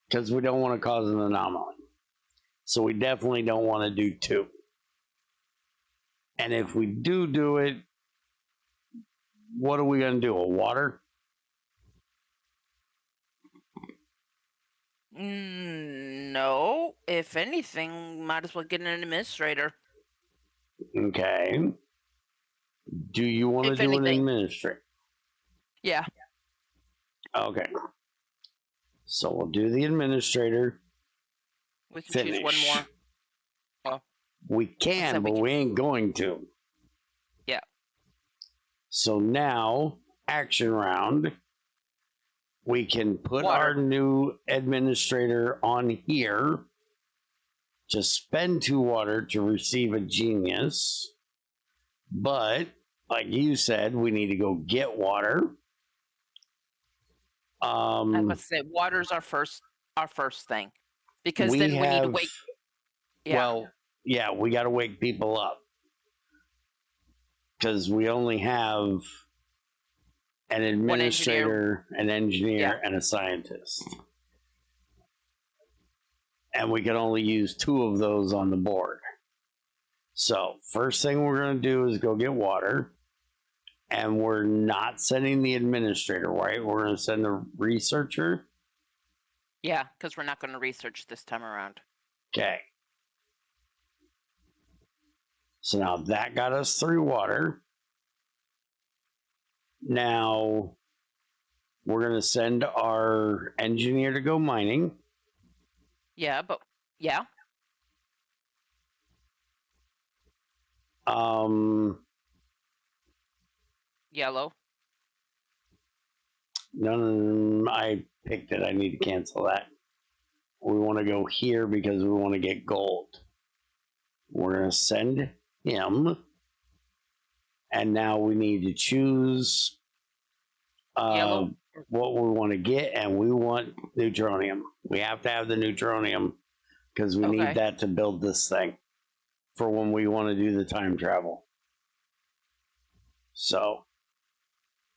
Because we don't want to cause an anomaly. So we definitely don't want to do 2. And if we do it, what are we going to do? A water? No. If anything, might as well get an administrator. Okay. Do you want to do an administrator? Yeah. Okay. So we'll do the administrator. We can choose one more. Oh. We can, but we ain't going to. Yeah. So now, action round. We can put our new administrator on here. Just spend 2 water to receive a genius. But, like you said, we need to go get water. I was going to say, water's our first thing. Because then we need to wake. Yeah. Well, yeah, we got to wake people up. Because we only have an administrator, an engineer, and a scientist. And we can only use 2 of those on the board. So, first thing we're going to do is go get water. And we're not sending the administrator, right? We're going to send the researcher. Yeah, because we're not going to research this time around. Okay. So now that got us 3 water. Now we're going to send our engineer to go mining. Yeah, but yeah. Yellow. No, I picked it. I need to cancel that. We want to go here because we want to get gold. We're going to send him. And now we need to choose Yellow. what we want to get, and we want neutronium. We have to have the neutronium because we need that to build this thing for when we want to do the time travel. So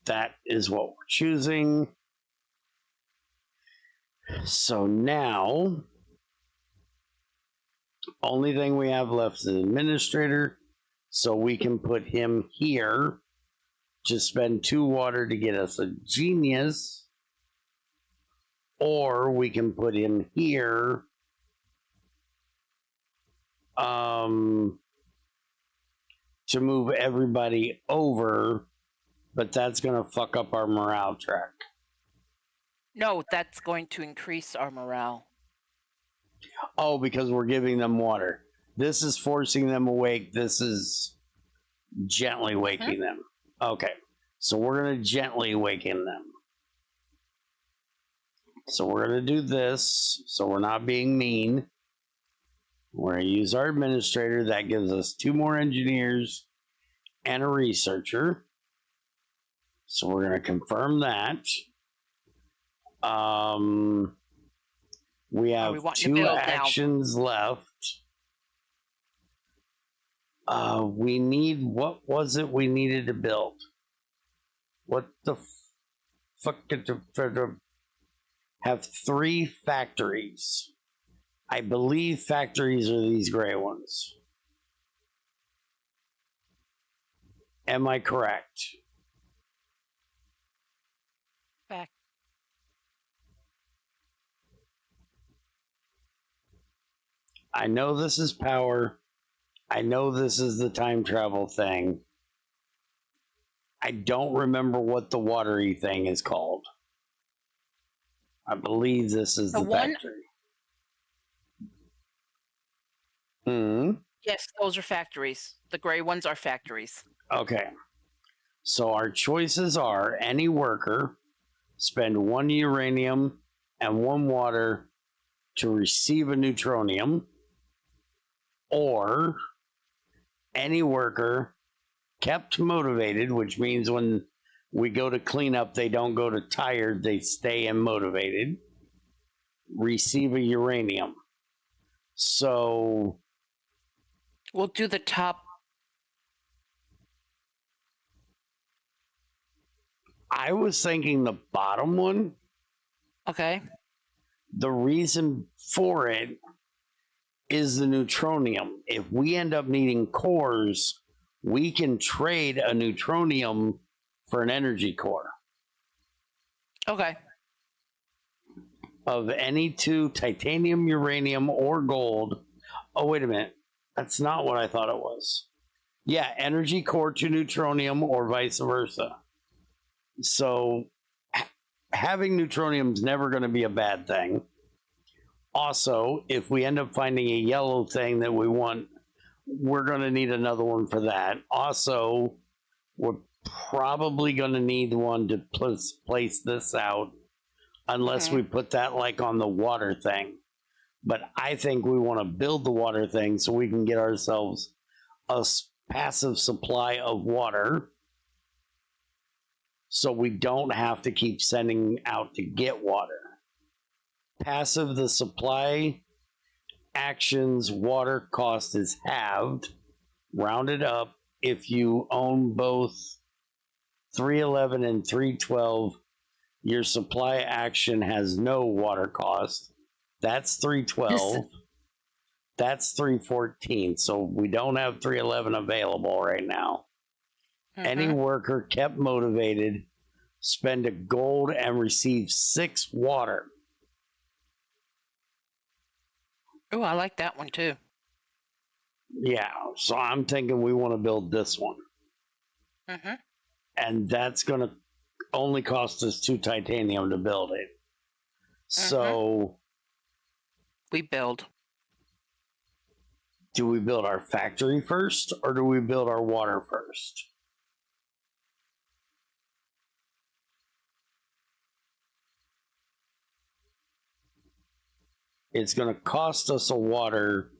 that is what we're choosing. So now, only thing we have left is administrator, so we can put him here. Just spend 2 water to get us a genius, or we can put him here to move everybody over, but that's going to fuck up our morale track. No, that's going to increase our morale. Oh, because we're giving them water. This is forcing them awake. This is gently waking them. Okay, so we're going to gently awaken them. So we're going to do this, so we're not being mean. We're going to use our administrator. That gives us 2 more engineers and a researcher. So we're going to confirm that. We have 2 actions left. We need, what was it we needed to build? What the fuck? Have 3 factories. I believe factories are these gray ones. Am I correct? Back. I know this is power. I know this is the time travel thing. I don't remember what the watery thing is called. I believe this is the factory. Yes, those are factories. The gray ones are factories. Okay. So our choices are any worker, spend 1 uranium and 1 water to receive a neutronium, or any worker kept motivated, which means when we go to clean up, they don't go to tired, they stay and motivated, receive a uranium. So we'll do the top. I was thinking the bottom one. Okay. The reason for it is the neutronium. If we end up needing cores, we can trade a neutronium for an energy core. Okay. Of any 2, titanium, uranium, or gold. Oh, wait a minute. That's not what I thought it was. Yeah, energy core to neutronium or vice versa. So having neutronium is never going to be a bad thing. Also, if we end up finding a yellow thing that we want, we're going to need another one for that. Also, we're probably going to need one to place this out, unless we put that like on the water thing. But I think we want to build the water thing so we can get ourselves a passive supply of water, so we don't have to keep sending out to get water. Passive, the supply actions water cost is halved, rounded up. If you own both 311 and 312, your supply action has no water cost. That's 312. That's 314. So we don't have 311 available right now. Any worker kept motivated, spend a gold and receive 6 water. Oh, I like that one too. Yeah, so I'm thinking we want to build this one. Mm-hmm. And that's going to only cost us 2 titanium to build it. So, we build. Do we build our factory first or do we build our water first? It's going to cost us a water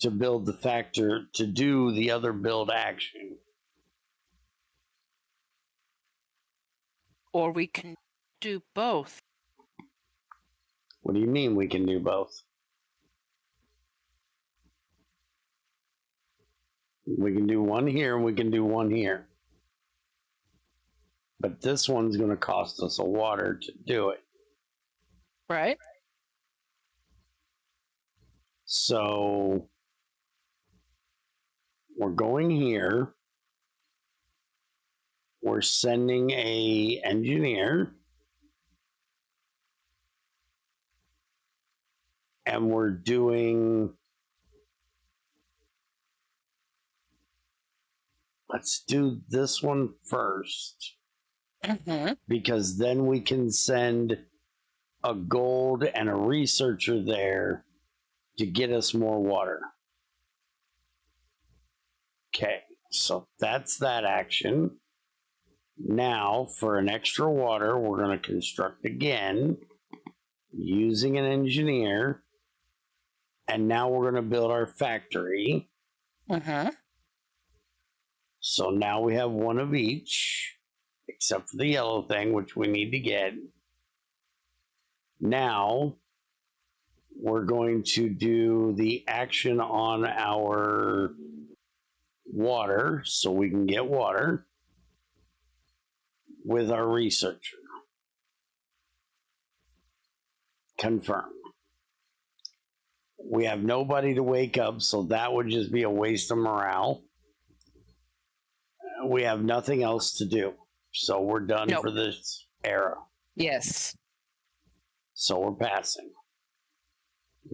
to build the factor to do the other build action. Or we can do both. What do you mean we can do both? We can do one here and we can do one here. But this one's going to cost us a water to do it. Right. So we're going here. We're sending a engineer. And we're doing, let's do this one first. Because then we can send a gold and a researcher there to get us more water. Okay, so that's that action. Now, for an extra water, we're going to construct again using an engineer. And now we're going to build our factory. So now we have one of each, except for the yellow thing, which we need to get. Now we're going to do the action on our water so we can get water with our researcher. Confirm. We have nobody to wake up, so that would just be a waste of morale. We have nothing else to do. So we're done for this era. Yes. So we're passing.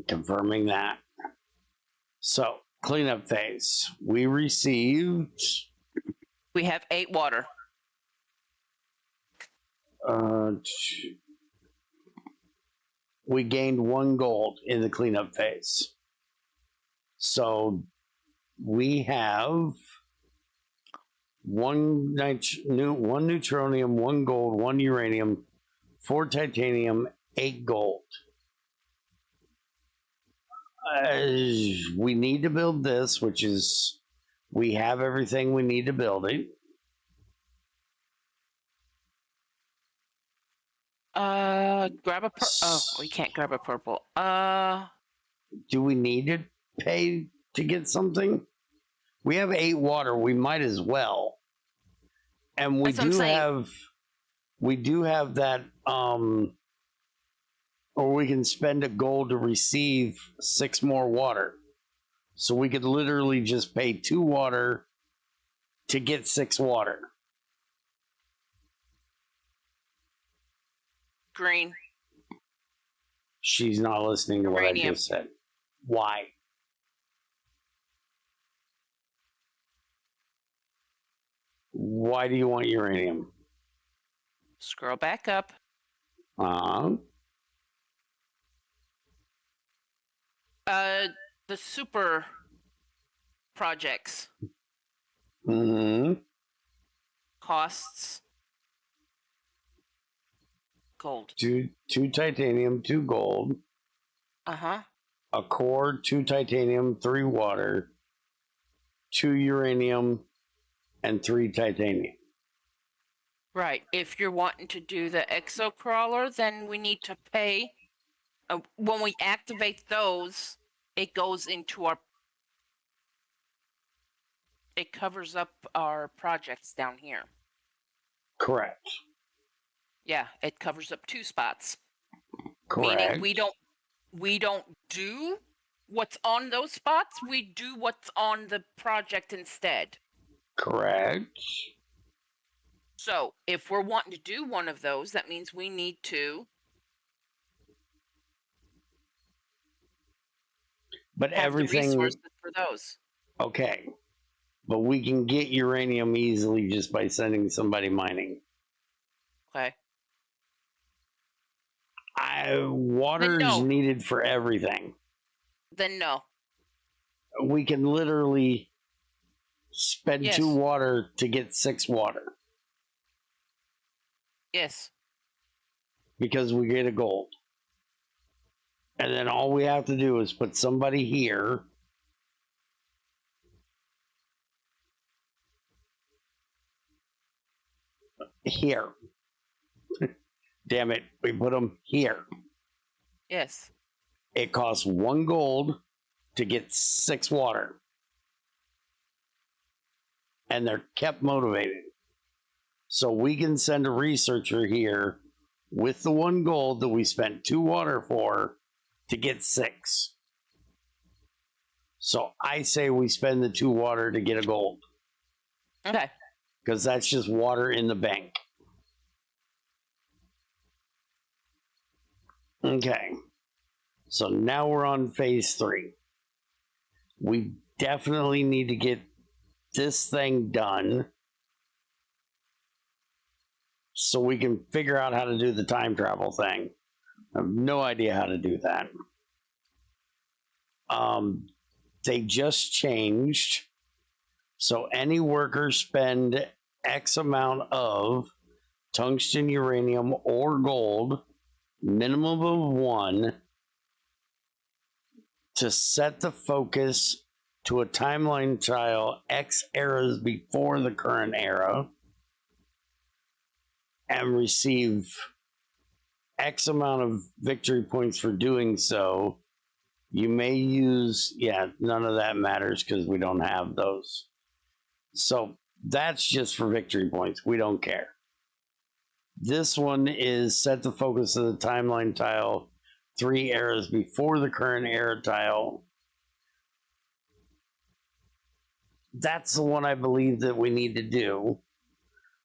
Confirming that. So, cleanup phase. We received... We have 8 water. We gained 1 gold in the cleanup phase. So we have 1 neutronium, 1 gold, 1 uranium, 4 titanium, 8 gold. We need to build this, which is, we have everything we need to build it. Grab a oh, we can't grab a purple. Do we need to pay to get something? We have 8 water. We might as well. And we do have that, or we can spend a gold to receive 6 more water. So we could literally just pay 2 water to get 6 water. Green. She's not listening to what I just said. Why? Why do you want uranium? Scroll back up. The super projects. Costs. Gold. 2 titanium, 2 gold. A core, 2 titanium, 3 water, 2 uranium, and 3 titanium. Right. If you're wanting to do the exo crawler, then we need to pay. When we activate those, it goes into our. It covers up our projects down here. Correct. Yeah, it covers up 2 spots. Correct. Meaning we don't do what's on those spots. We do what's on the project instead. Correct. So if we're wanting to do one of those, that means we need to. But have everything. The resources for for those. Okay. But we can get uranium easily just by sending somebody mining. Okay. Water is needed for everything. Then no. We can literally spend 2 water to get 6 water. Yes. Because we get a gold. And then all we have to do is put somebody here. Here. Damn it. We put them here. Yes. It costs 1 gold to get 6 water. And they're kept motivated. So we can send a researcher here with the 1 gold that we spent 2 water for to get 6. So I say we spend the 2 water to get a gold. Okay. Because that's just water in the bank. Okay. So now we're on phase 3. We definitely need to get this thing done so we can figure out how to do the time travel thing. I have no idea how to do that. They just changed. So any workers spend X amount of tungsten, uranium, or gold, minimum of 1, to set the focus to a timeline tile X eras before the current era and receive X amount of victory points for doing so. You may use, none of that matters because we don't have those. So that's just for victory points. We don't care. This one is set the focus of the timeline tile 3 eras before the current era tile. That's the one I believe that we need to do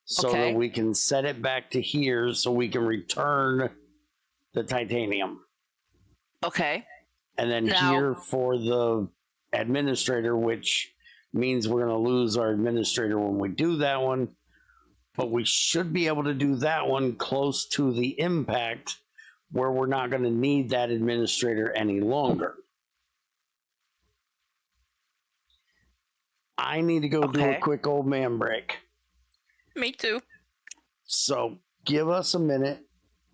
so that we can set it back to here so we can return the titanium. Okay. And then here for the administrator, which means we're going to lose our administrator when we do that one. But we should be able to do that one close to the impact where we're not going to need that administrator any longer. I need to go do a quick old man break. Me too. So give us a minute.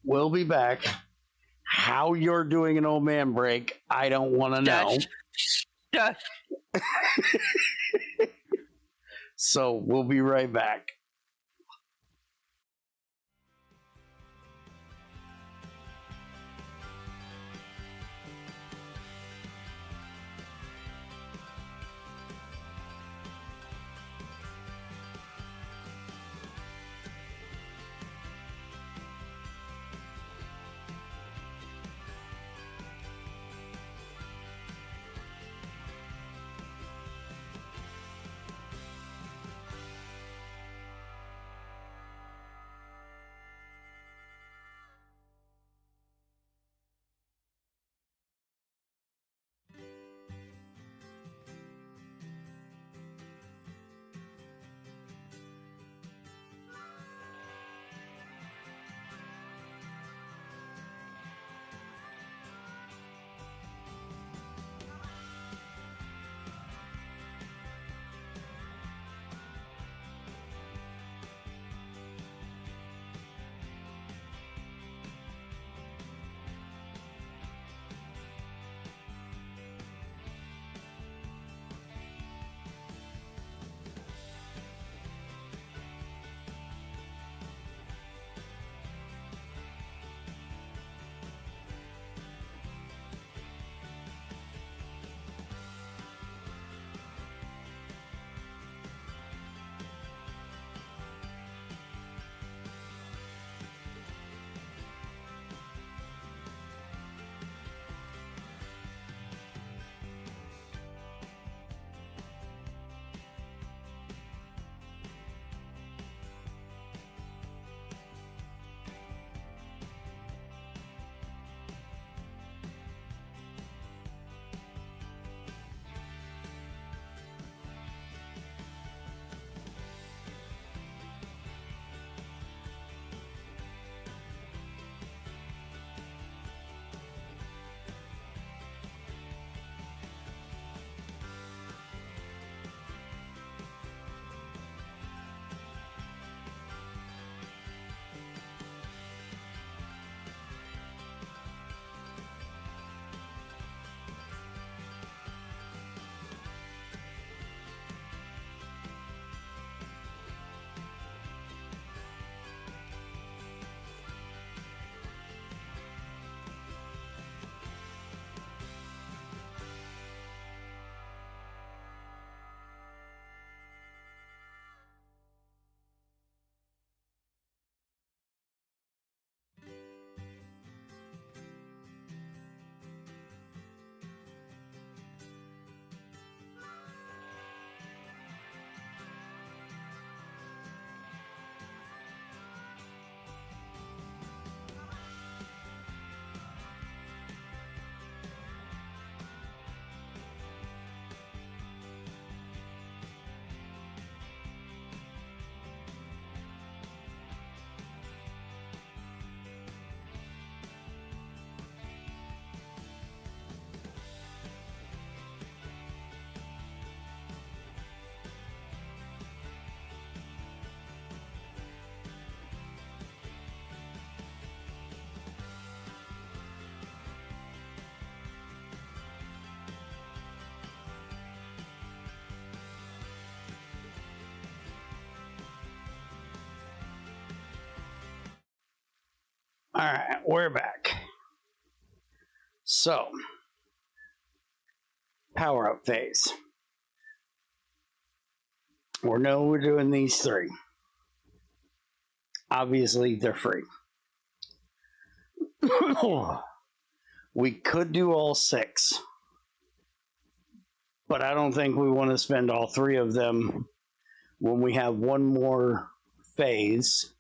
We'll be back. How you're doing an old man break, I don't want to know. So we'll be right back. All right, we're back. So, power up phase. We're doing these 3. Obviously, they're free. We could do all 6, but I don't think we want to spend all 3 of them when we have one more phase.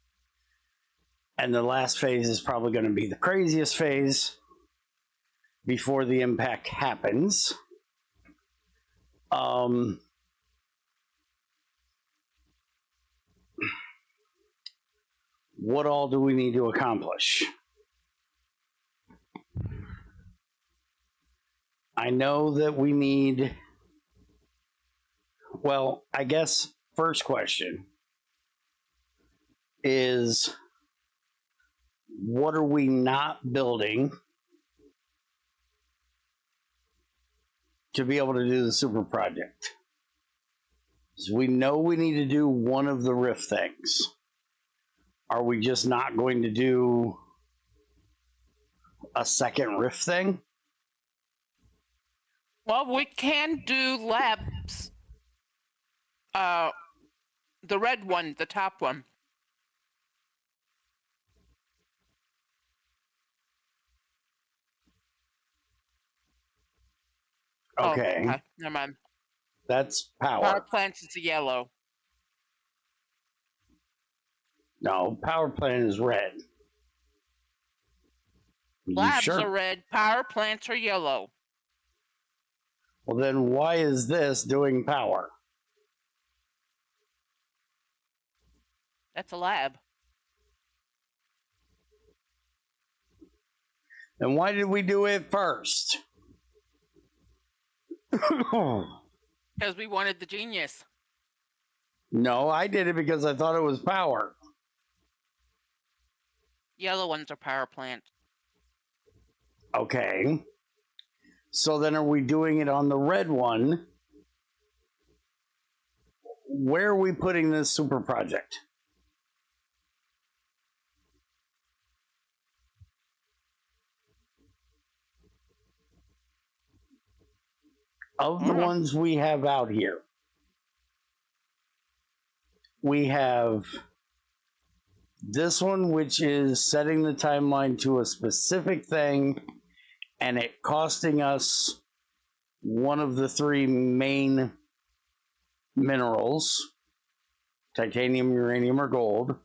And the last phase is probably going to be the craziest phase before the impact happens. What all do we need to accomplish? I know that we need, well, I guess first question is, what are we not building to be able to do the super project? So we know we need to do one of the rift things. Are we just not going to do a second rift thing? Well, we can do labs. The red one, the top one. Okay. Oh, okay. Never mind. That's power. Power plants is the yellow. No, power plant is red. Labs are red, power plants are yellow. Well, then why is this doing power? That's a lab. And why did we do it first? Because we wanted the genius. No, I did it because I thought it was power. Yellow ones are power plants. Okay. So then are we doing it on the red one? Where are we putting this super project? Of the ones we have out here, we have this one, which is setting the timeline to a specific thing and it costing us one of the 3 main minerals, titanium, uranium, or gold,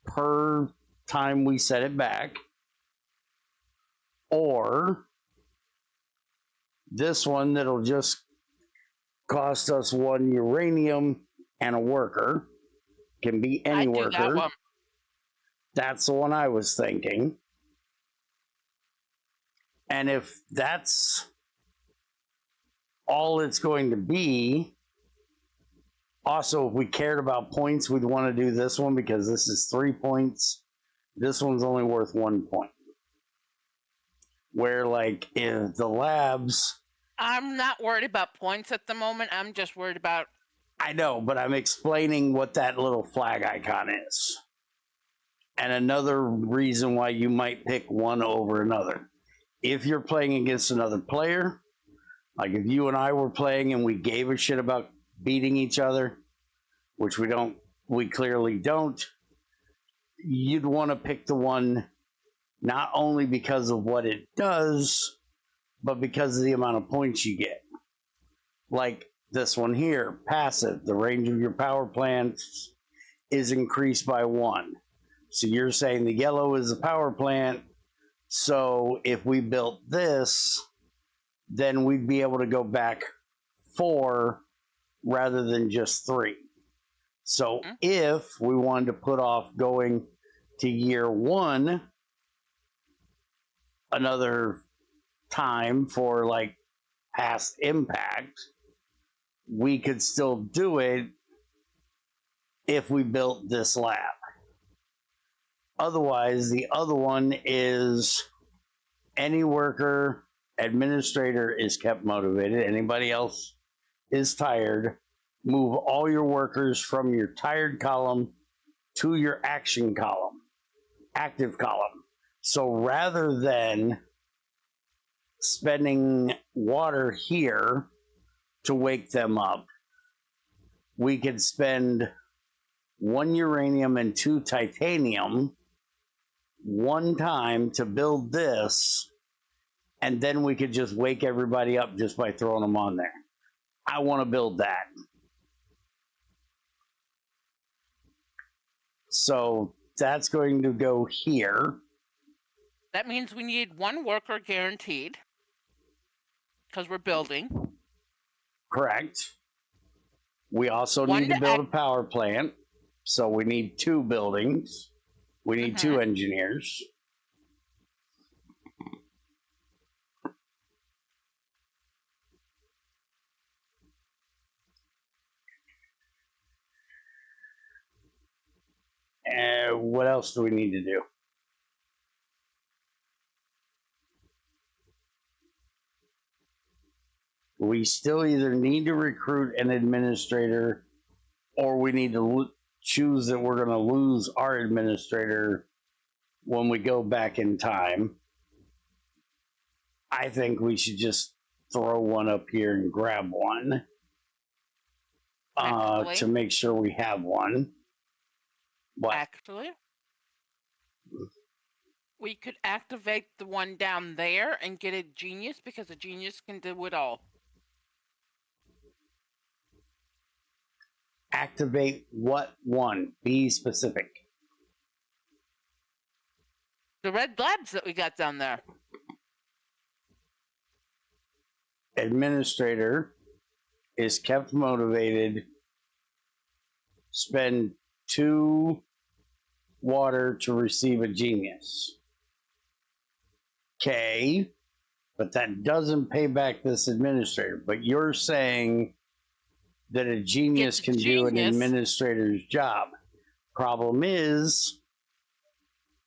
per time we set it back. Or this one that'll just cost us 1 uranium and a worker. Can be any worker. That one. That's the one I was thinking. And if that's all it's going to be, also, if we cared about points, we'd want to do this one because this is 3 points. This one's only worth 1 point. Where, like, in the labs, I'm not worried about points at the moment. I'm just worried about... I know, but I'm explaining what that little flag icon is. And another reason why you might pick one over another. If you're playing against another player, like if you and I were playing and we gave a shit about beating each other, which we clearly don't, you'd want to pick the one not only because of what it does, but because of the amount of points you get. Like this one here, passive. The range of your power plants is increased by 1. So you're saying the yellow is a power plant. So if we built this, then we'd be able to go back 4 rather than just 3. So if we wanted to put off going to year 1 another time for like past impact, we could still do it if we built this lab. Otherwise, the other one is any worker, administrator is kept motivated. Anybody else is tired. Move all your workers from your tired column to your action column. active column. So rather than spending water here to wake them up, we could spend 1 uranium and 2 titanium one time to build this, and then we could just wake everybody up just by throwing them on there. I want to build that. So that's going to go here. That means we need 1 worker guaranteed because we're building. Correct. We also need to build a power plant. So we need 2 buildings. We need 2 engineers. And what else do we need to do? We still either need to recruit an administrator, or we need to choose that we're going to lose our administrator when we go back in time. I think we should just throw one up here and grab one to make sure we have one. What? Actually, we could activate the one down there and get a genius, because a genius can do it all. Activate what one? Be specific. The red labs that we got down there. Administrator is kept motivated. Spend 2 water to receive a genius. Okay, but that doesn't pay back this administrator. But you're saying that a genius can do an administrator's job. Problem is,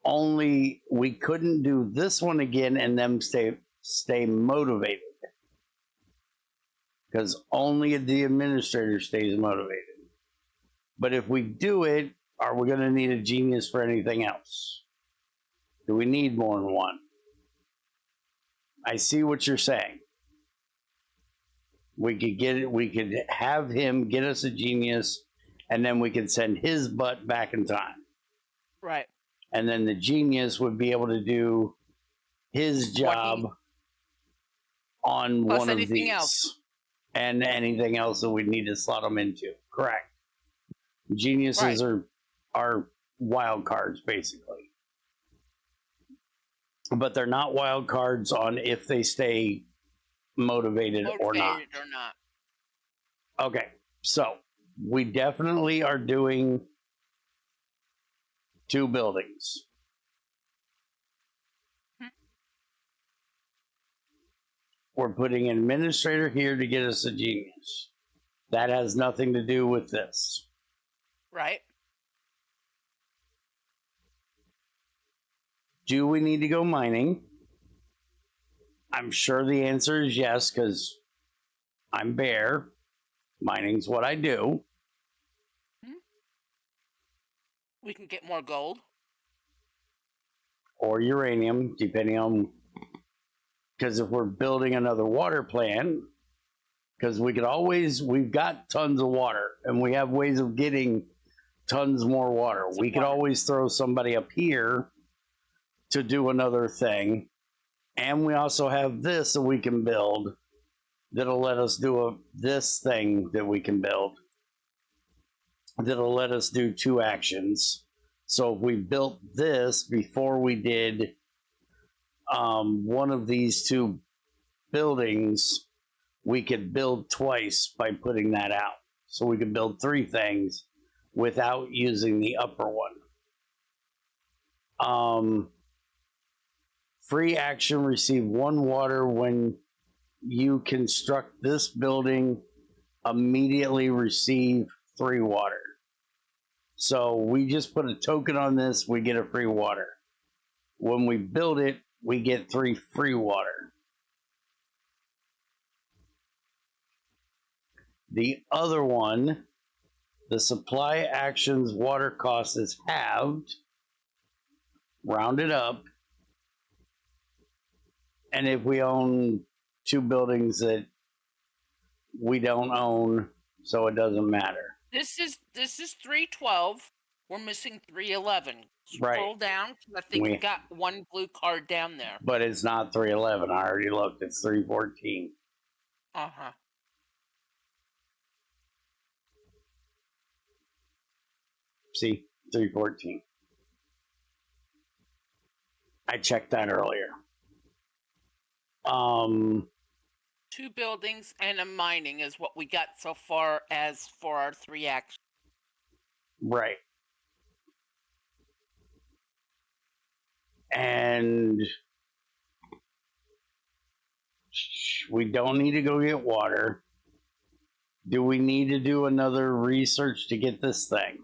only we couldn't do this one again and them stay motivated, because only the administrator stays motivated. But if we do it, are we going to need a genius for anything else? Do we need more than one? I see what you're saying. We could get it. We could have him get us a genius, and then we could send his butt back in time. Right. And then the genius would be able to do his job on one of these. Else. And anything else that we need to slot them into. Correct. Geniuses are wild cards, basically. But they're not wild cards on if they stay motivated or not. Okay, so we definitely are doing 2 buildings. We're putting an administrator here to get us a genius. That has nothing to do with this. Right. Do we need to go mining? I'm sure the answer is yes, because I'm Bear. Mining's what I do. We can get more gold. Or uranium, depending on... Because if we're building another water plant, because we've got tons of water, and we have ways of getting tons more water. We could always throw somebody up here to do another thing. And we also have this that we can build that'll let us do this thing that we can build that'll let us do 2 actions. So if we built this before we did one of these 2 buildings, we could build twice by putting that out. So we could build 3 things without using the upper one. Free action, receive 1 water when you construct this building, immediately receive 3 water. So we just put a token on this, we get a free water. When we build it, we get 3 free water. The other one, the supply actions water cost is halved. round it up. And if we own 2 buildings that we don't own, so it doesn't matter. This is 312. We're missing 311. Right. Scroll down. I think we got one blue card down there. But it's not 311. I already looked. It's 314. Uh-huh. See? 314. I checked that earlier. 2 buildings and a mining is what we got so far as for our 3 actions. Right. And we don't need to go get water. Do we need to do another research to get this thing?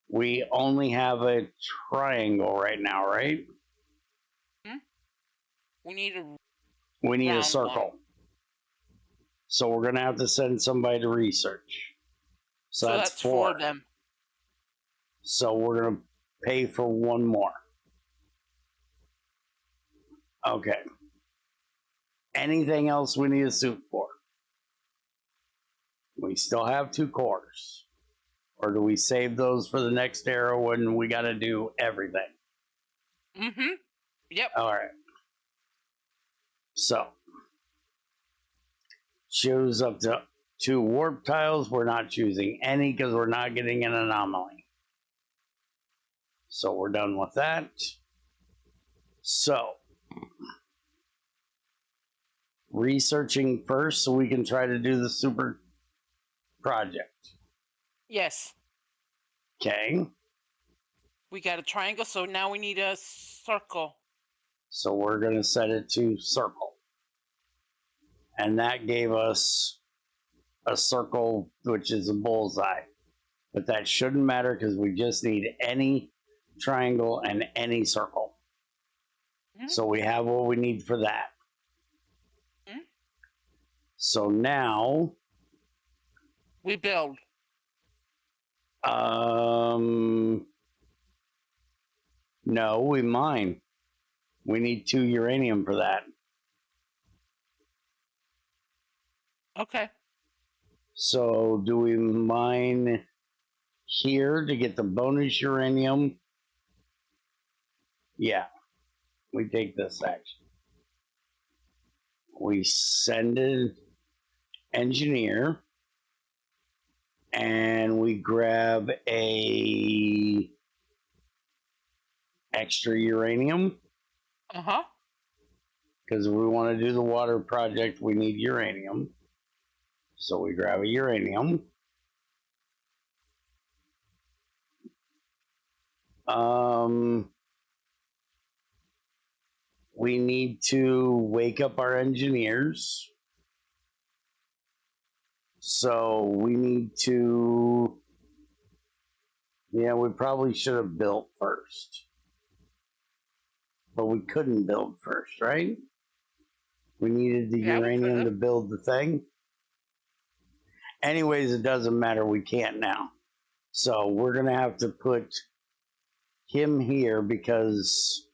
We only have a triangle right now, right? We need a circle. One. So we're going to have to send somebody to research. So that's 4 of them. So we're going to pay for 1 more. Okay. Anything else we need a suit for? We still have 2 cores. Or do we save those for the next era when we got to do everything? Mm-hmm. Yep. All right. So, choose up to 2 warp tiles. We're not choosing any because we're not getting an anomaly. So, we're done with that. So, researching first so we can try to do the super project. Yes. Okay. We got a triangle, so now we need a circle. So we're going to set it to circle. And that gave us a circle, which is a bullseye. But that shouldn't matter because we just need any triangle and any circle. Mm-hmm. So we have what we need for that. Mm-hmm. So now we build. No, we mine. We need 2 uranium for that. Okay. So do we mine here to get the bonus uranium? Yeah. We take this action. We send an engineer and we grab a extra uranium. Uh-huh. Because if we want to do the water project, we need uranium. So we grab a uranium. We need to wake up our engineers. So we need to... Yeah, we probably should have built first. But we couldn't build first, right? We needed the uranium to build the thing. Anyways, it doesn't matter. We can't now. So we're going to have to put him here because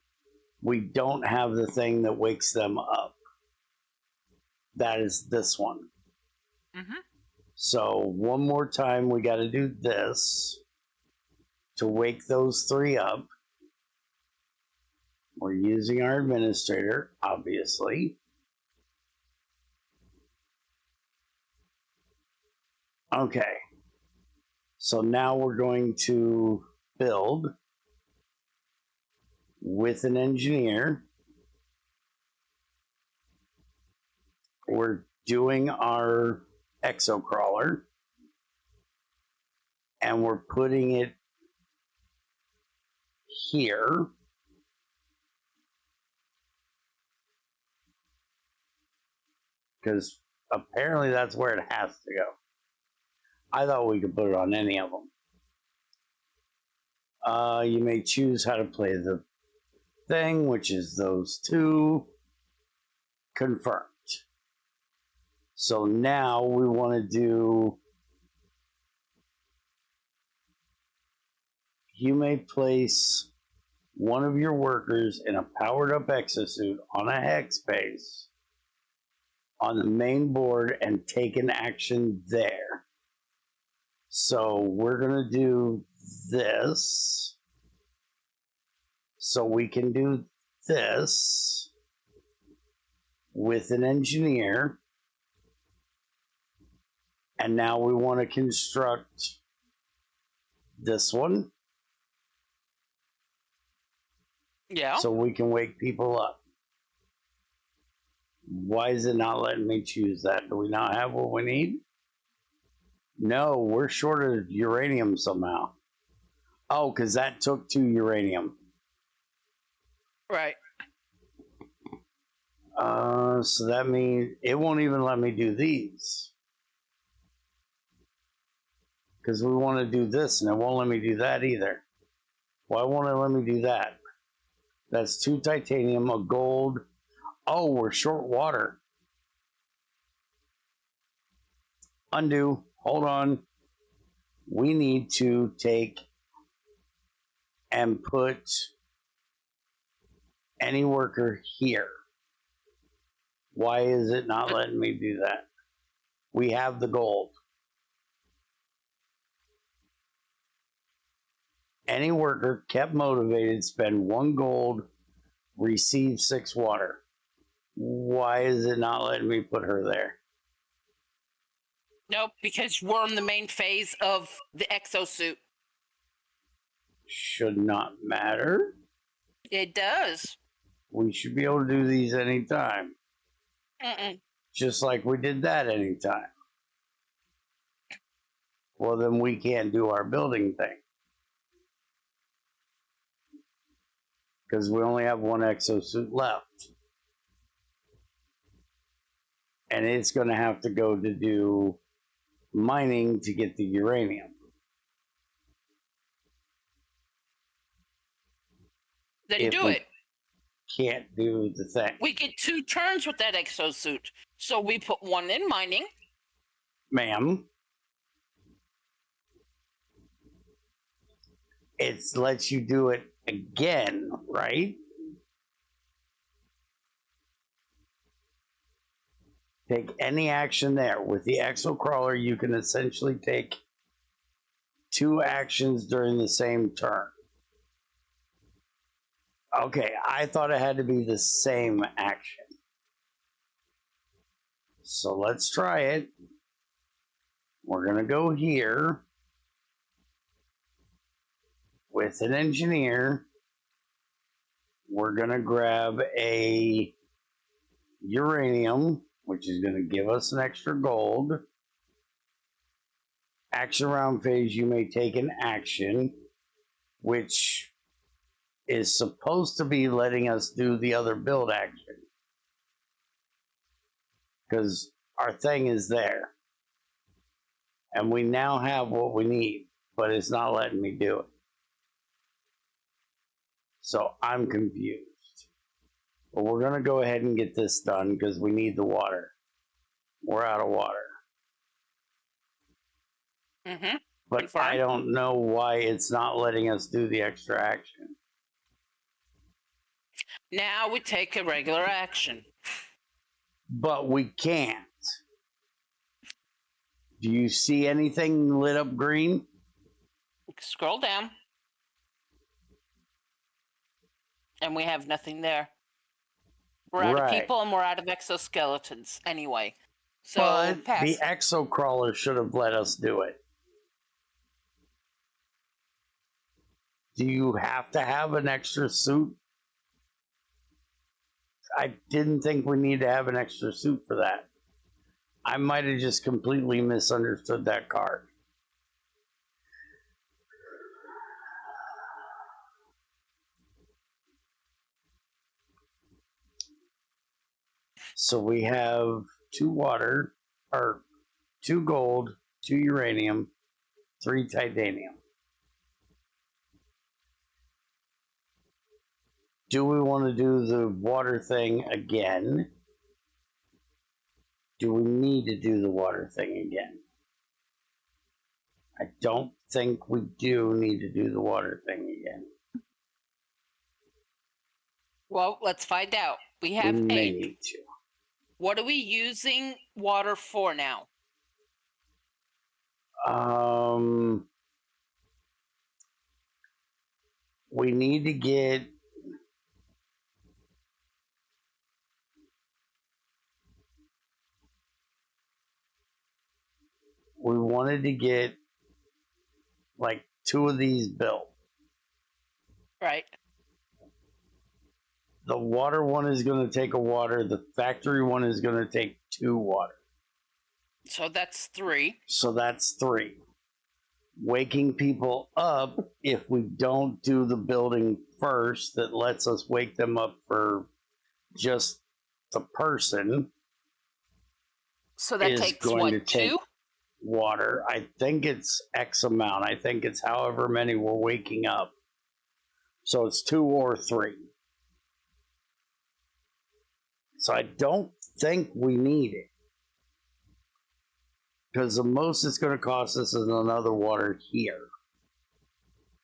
we don't have the thing that wakes them up. That is this one. Mm-hmm. So one more time, we got to do this to wake those 3 up. We're using our administrator, obviously. Okay. So now we're going to build with an engineer. We're doing our exocrawler. And we're putting it here. Because apparently that's where it has to go. I thought we could put it on any of them. You may choose how to play the thing, which is those 2. Confirmed. So now we want to do... You may place one of your workers in a powered up exosuit on a hex base on the main board and take an action there. So we're going to do this. So we can do this with an engineer. And now we want to construct this one. Yeah. So we can wake people up. Why is it not letting me choose that? Do we not have what we need? No, we're short of uranium somehow. Oh, because that took 2 uranium. Right. So that means it won't even let me do these. Because we want to do this and it won't let me do that either. Why won't it let me do that? That's 2 titanium, a gold. Oh, we're short water. Undo. Hold on. We need to take and put any worker here. Why is it not letting me do that? We have the gold. Any worker kept motivated, spend 1 gold, receive 6 water. Why is it not letting me put her there? Nope, because we're in the main phase of the exosuit. Should not matter. It does. We should be able to do these anytime. Just like we did that anytime. Well, then we can't do our building thing. Because we only have 1 exosuit left. And it's going to have to go to do mining to get the uranium. Then do it. Can't do the thing. We get 2 turns with that exosuit. So we put 1 in mining. Ma'am. It lets you do it again, right? Take any action there. With the exo crawler, you can essentially take 2 actions during the same turn. Okay, I thought it had to be the same action. So let's try it. We're going to go here with an engineer. We're going to grab a uranium, which is going to give us an extra gold. Action round phase, you may take an action, which is supposed to be letting us do the other build action. Because our thing is there. And we now have what we need, but it's not letting me do it. So I'm confused. But we're going to go ahead and get this done because we need the water. We're out of water. But Confirm. I don't know why it's not letting us do the extra action. Now we take a regular action. But we can't. Do you see anything lit up green? Scroll down. And we have nothing there. We're out of people and we're out of exoskeletons anyway. So but pass. the exo crawler should have let us do it. Do you have to have an extra suit? I didn't think we need to have an extra suit for that. I might have just completely misunderstood that card. So we have 2 water, or 2 gold, 2 uranium, 3 titanium. Do we want to do the water thing again? Do we need to do the water thing again? I don't think we do need to do the water thing again. Well, let's find out. We We have may A. need to. What are we using water for now? We need to get. We wanted to get like 2 of these built. Right. The water one is going to take a water. The factory one is going to take 2 water. So that's 3. So that's 3. Waking people up, if we don't do the building first, that lets us wake them up for just the person. So that is takes going what, to take 2? Water. I think it's X amount. I think it's however many we're waking up. So it's 2 or 3. So I don't think we need it. Because the most it's going to cost us is another water here.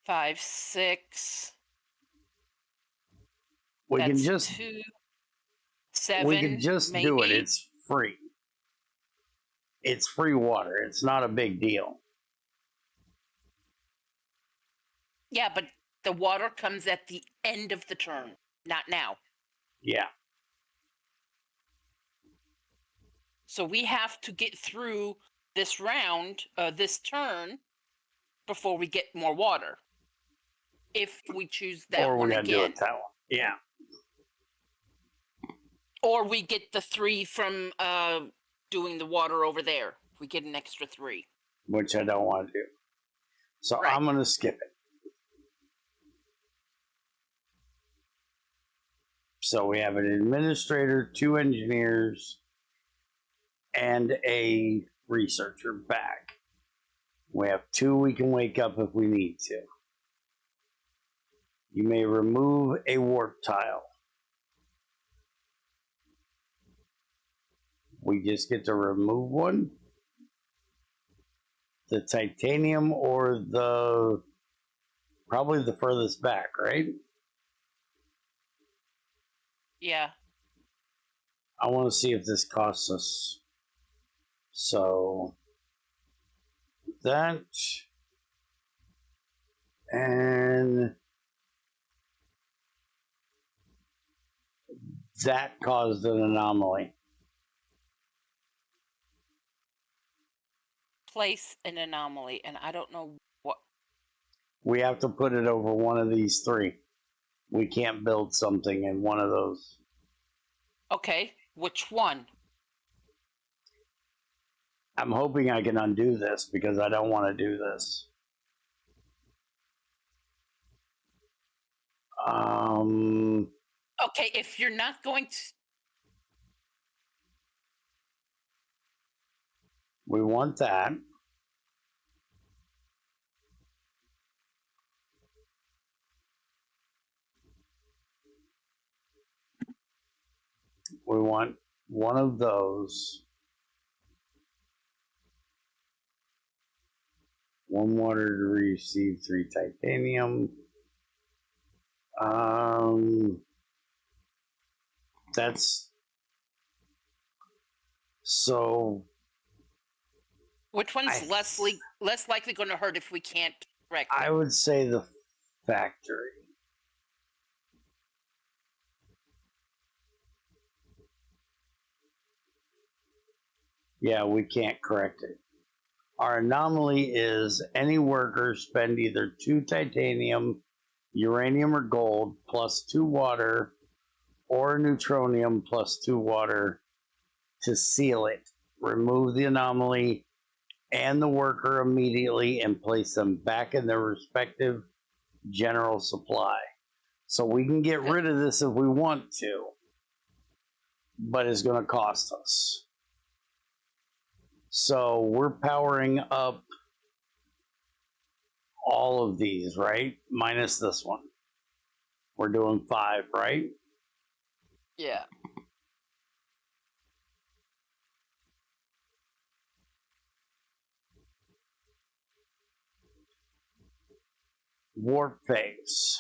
5, 6. We That's can just 2, 7. we can just maybe. do it. It's free. It's free water. It's not a big deal. Yeah, but the water comes at the end of the turn, not now. Yeah. So we have to get through this round, this turn, before we get more water. If we choose that or one we're going to do again. it that one. Yeah. Or we get the 3 from doing the water over there. We get an extra 3. Which I don't want to do. So Right. I'm going to skip it. So we have an administrator, 2 engineers, and a researcher back. We have 2 we can wake up if we need to. You may remove a warp tile. We just get to remove one. The titanium or probably the furthest back, right? Yeah. I want to see if this costs us. So that and that caused an anomaly. Place an anomaly, and I don't know what. We have to put it over one of these 3. We can't build something in one of those. Okay, which one? I'm hoping I can undo this because I don't want to do this. Okay, if you're not going to. We want that. We want one of those. 1 water to receive 3 titanium. That's so. Which one's less likely going to hurt if we can't correct it? I would say the factory. Yeah, we can't correct it. Our anomaly is any worker spend either 2 titanium, uranium, or gold plus 2 water, or neutronium plus 2 water to seal it. Remove the anomaly and the worker immediately and place them back in their respective general supply. So we can get rid of this if we want to, but it's going to cost us. So we're powering up all of these, right? Minus this one. We're doing 5, right? Yeah. Warp phase.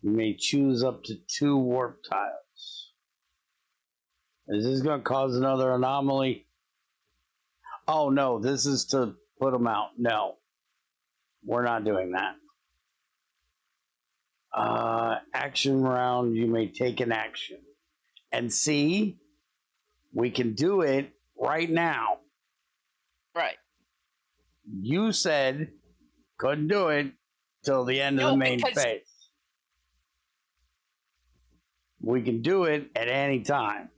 You may choose up to 2 warp tiles. Is this going to cause another anomaly? Oh, no, this is to put them out. No, we're not doing that. Action round, you may take an action. And see, we can do it right now. Right. You said couldn't do it till the end of the main phase. We can do it at any time.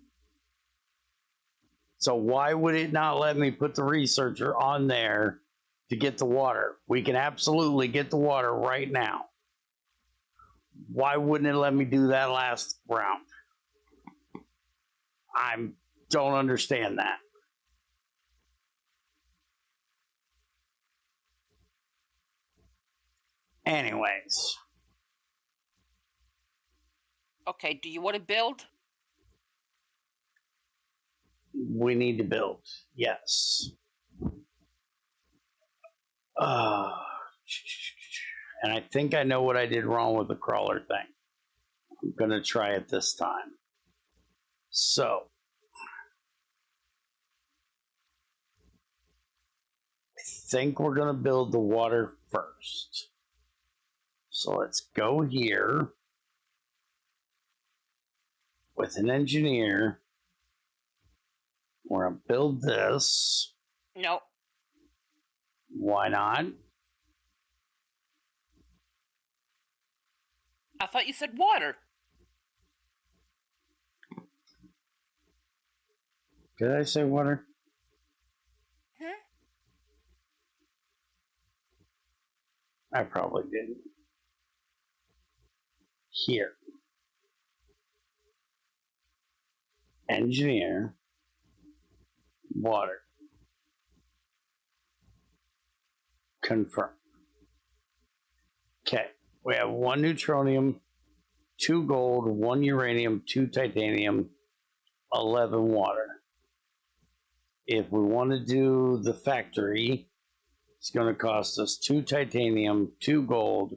So why would it not let me put the researcher on there to get the water? We can absolutely get the water right now. Why wouldn't it let me do that last round? I don't understand that. Anyways. Okay, do you want to build? We need to build, yes. And I think I know what I did wrong with the crawler thing. I'm going to try it this time. So, I think we're going to build the water first. So let's go here with an engineer. We're going to build this. No. Why not? I thought you said water. Did I say water? I probably didn't. Here. Engineer. Water. Confirm. Okay. We have 1 neutronium, 2 gold, 1 uranium, 2 titanium, 11 water. If we want to do the factory, it's going to cost us 2 titanium, 2 gold,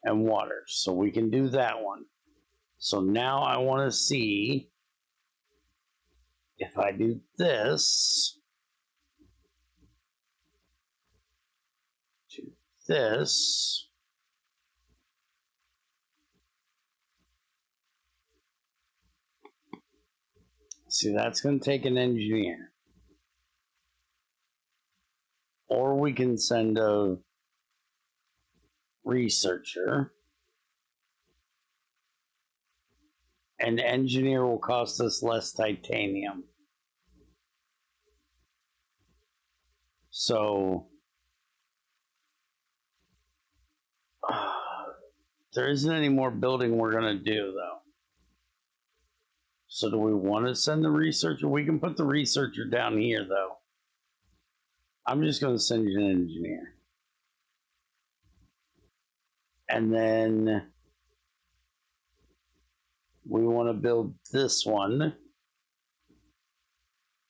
and water. So we can do that one. So now I want to see if I do this, do this, see, that's going to take an engineer. Or we can send a researcher. An engineer will cost us less titanium. So, there isn't any more building we're going to do, though. So do we want to send the researcher? We can put the researcher down here, though. I'm just going to send you an engineer. And then we want to build this one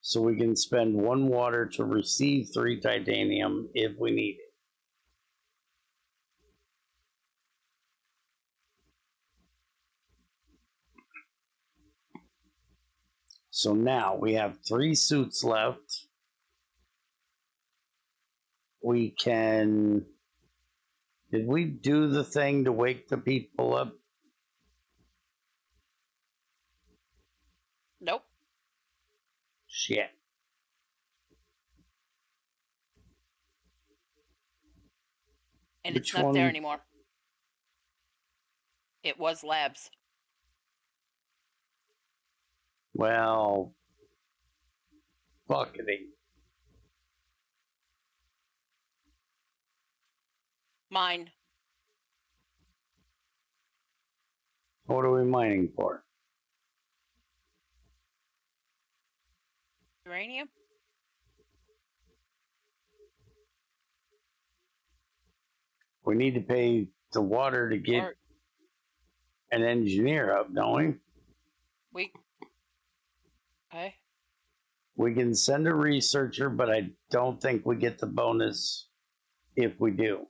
so we can spend 1 water to receive 3 titanium if we need it. So now we have 3 suits left. We can... Did we do the thing to wake the people up? Nope. Shit. And Which it's not one? there anymore. It was labs. Well, fuckity. Mine. What are we mining for? Uranium? We need to pay the water to get an engineer up, don't we? Okay. We can send a researcher, but I don't think we get the bonus if we do.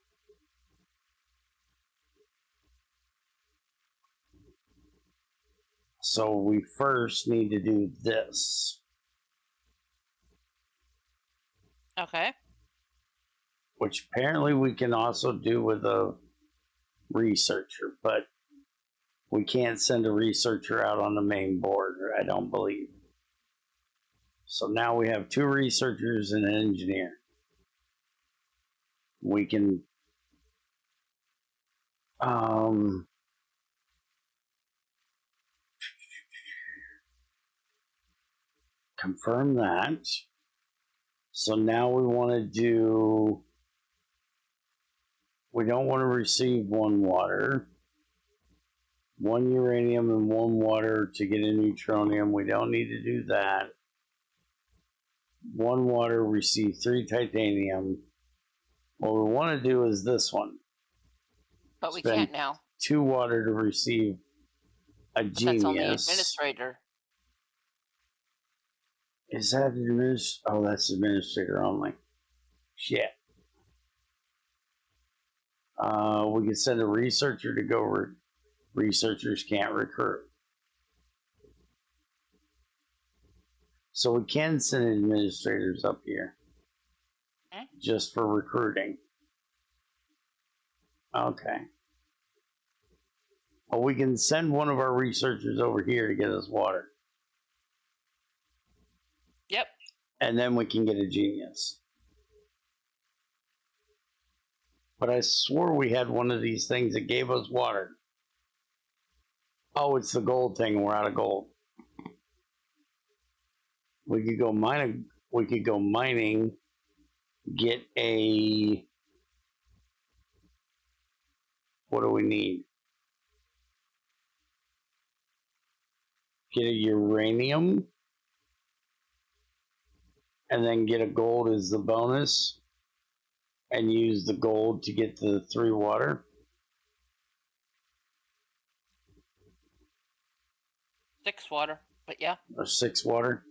So we first need to do this. Okay. Which apparently we can also do with a researcher, but we can't send a researcher out on the main board, I don't believe. So now we have 2 researchers and an engineer. We can confirm that. So now we want to do, we don't want to receive 1 water, 1 uranium and 1 water to get a neutronium. We don't need to do that. 1 water, receive 3 titanium. What we want to do is this one. But we can't now. 2 water to receive a But genius. that's only administrator. Is that administrator? Oh, that's administrator only. Shit. We could send a researcher to go. Researchers can't recruit. So we can send administrators up here. Okay. Just for recruiting. Okay. Well, we can send one of our researchers over here to get us water. Yep. And then we can get a genius. But I swore we had one of these things that gave us water. Oh, it's the gold thing. We're out of gold. We could go mining. We could go mining. Get a. What do we need? Get a uranium. And then get a gold as the bonus. And use the gold to get the 3 water. 6 water, but yeah. Or 6 water.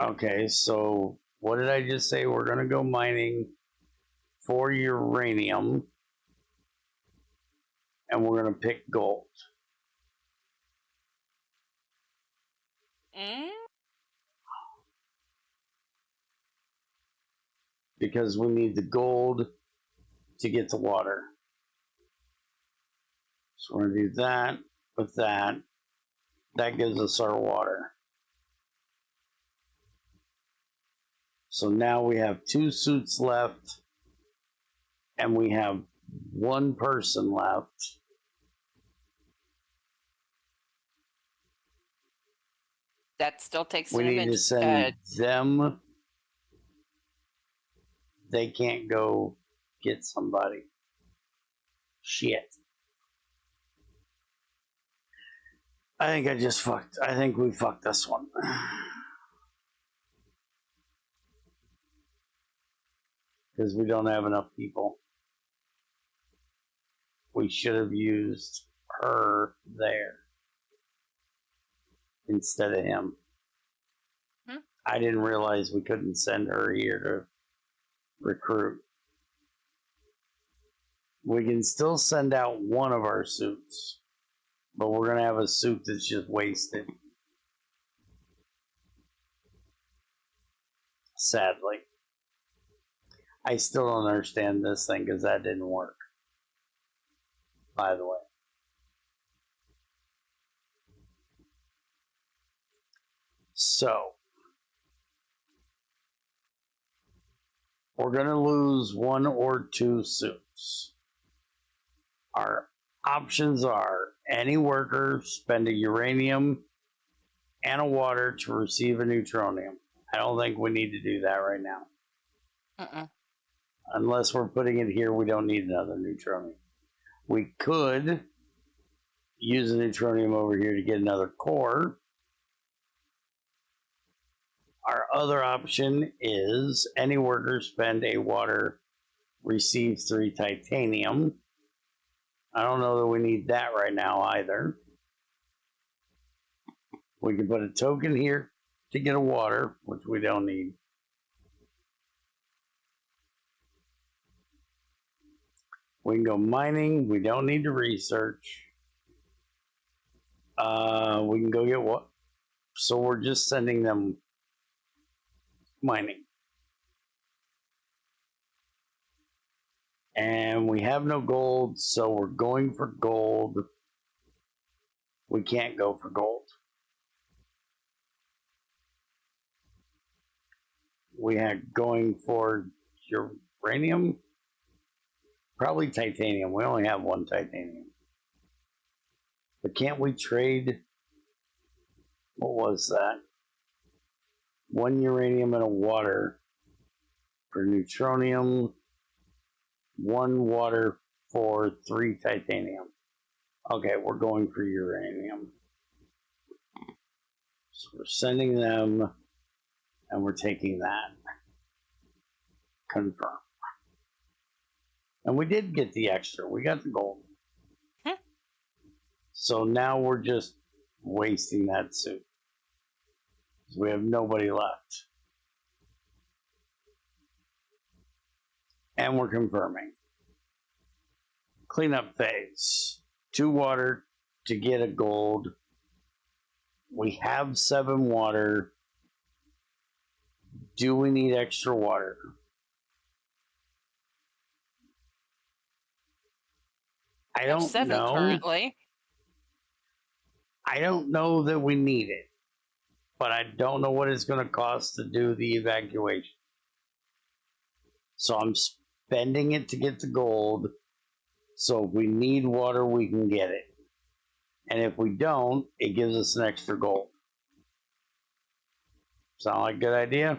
Okay, so what did I just say? We're going to go mining for uranium. And we're going to pick gold. Because we need the gold to get the water. So we're going to do that with that. That gives us our water. So now we have 2 suits left. And we have 1 person left. That still takes we need to send them. They can't go get somebody. Shit. I think we fucked this one. Because we don't have enough people. We should have used her there instead of him. I didn't realize we couldn't send her here to recruit. We can still send out one of our suits, but we're going to have a suit that's just wasted. Sadly. I still don't understand this thing because that didn't work. By the way. So. We're going to lose 1 or 2 suits. Our options are any worker spend a uranium and a water to receive a neutronium. I don't think we need to do that right now. Unless we're putting it here, we don't need another neutronium. We could use a neutronium over here to get another core. Our other option is any worker spend a water, receive 3 titanium. I don't know that we need that right now either. We can put a token here to get a water, which we don't need. We can go mining. We don't need to research. We can go get what? So we're just sending them mining. And we have no gold, so we're going for gold. We can't go for gold. We had going for uranium, probably titanium. We only have one titanium. But can't we trade? What was that? One uranium and a water for neutronium. One water for 3 titanium. Okay, we're going for uranium. So we're sending them, and we're taking that. Confirm. And we did get the extra. We got the gold. So now we're just wasting that suit. We have nobody left. And we're confirming. Cleanup phase. 2 water to get a gold. We have 7 water. Do we need extra water? I don't 7 know. currently. I don't know that we need it. But I don't know what it's going to cost to do the evacuation. So I'm spending it to get the gold. So if we need water, we can get it. And if we don't, it gives us an extra gold. Sound like a good idea?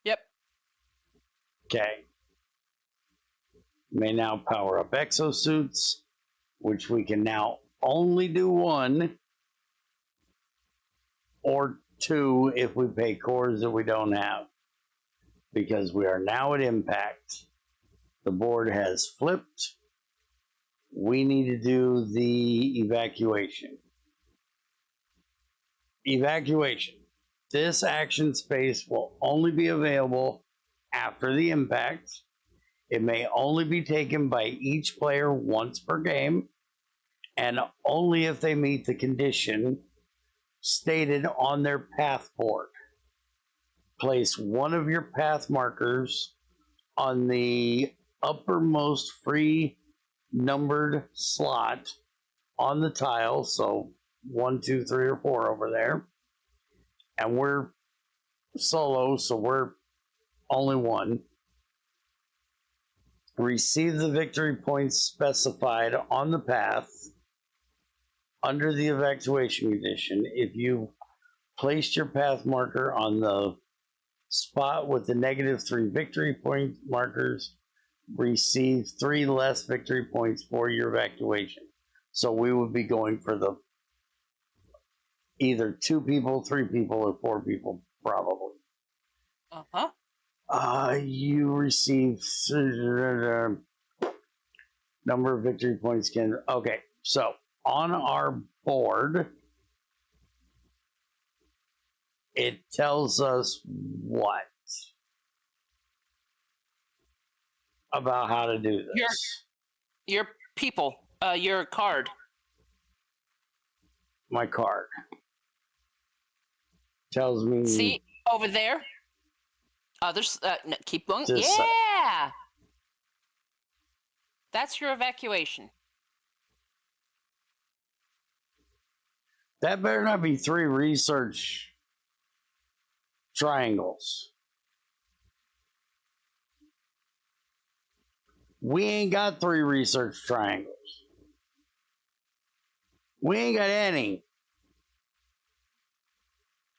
Yep. Okay. May now power up exosuits, which we can now only do 1 or 2 if we pay cores that we don't have. Because we are now at impact. The board has flipped. We need to do the evacuation. Evacuation. This action space will only be available after the impact. It may only be taken by each player once per game, and only if they meet the condition stated on their path board. Place one of your path markers on the uppermost free numbered slot on the tile. So 1, 2, 3, or 4 over there. And we're solo, so we're only 1. Receive the victory points specified on the path under the evacuation condition. If you placed your path marker on the spot with the -3 victory point markers, receive 3 less victory points for your evacuation. So we would be going for the either 2 people, 3 people, or 4 people, probably. You receive number of victory points can. Okay, so on our board, it tells us what about how to do this. Your people, your card. My card tells me. See over there. There's no, keep going. This Yeah, side. that's your evacuation. That better not be 3 research triangles. We ain't got 3 research triangles. We ain't got any.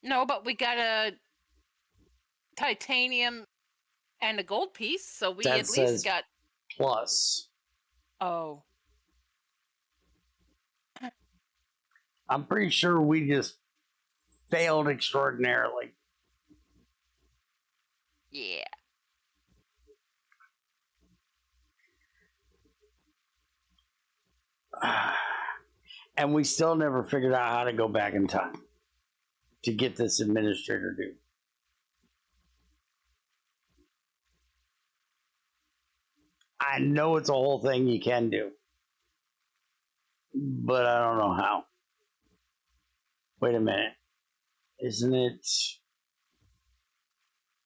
No, but we got a titanium and a gold piece, so we That at says least got. plus. Oh. I'm pretty sure we just failed extraordinarily. Yeah. And we still never figured out how to go back in time to get this administrator dude. I know it's a whole thing you can do, but I don't know how. Wait a minute. Isn't it?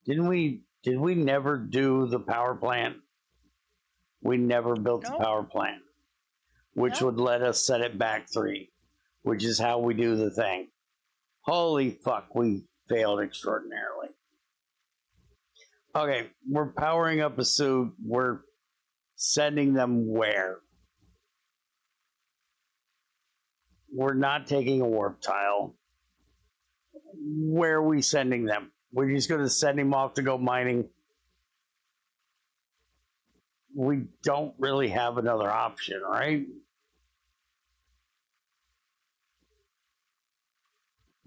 Did we never do the power plant? We never built the power plant, which would let us set it back 3, which is how we do the thing. Holy fuck, we failed extraordinarily. Okay, we're powering up a suit. We're sending them where? We're not taking a warp tile. Where are we sending them? We're just going to send him off to go mining. We don't really have another option, right?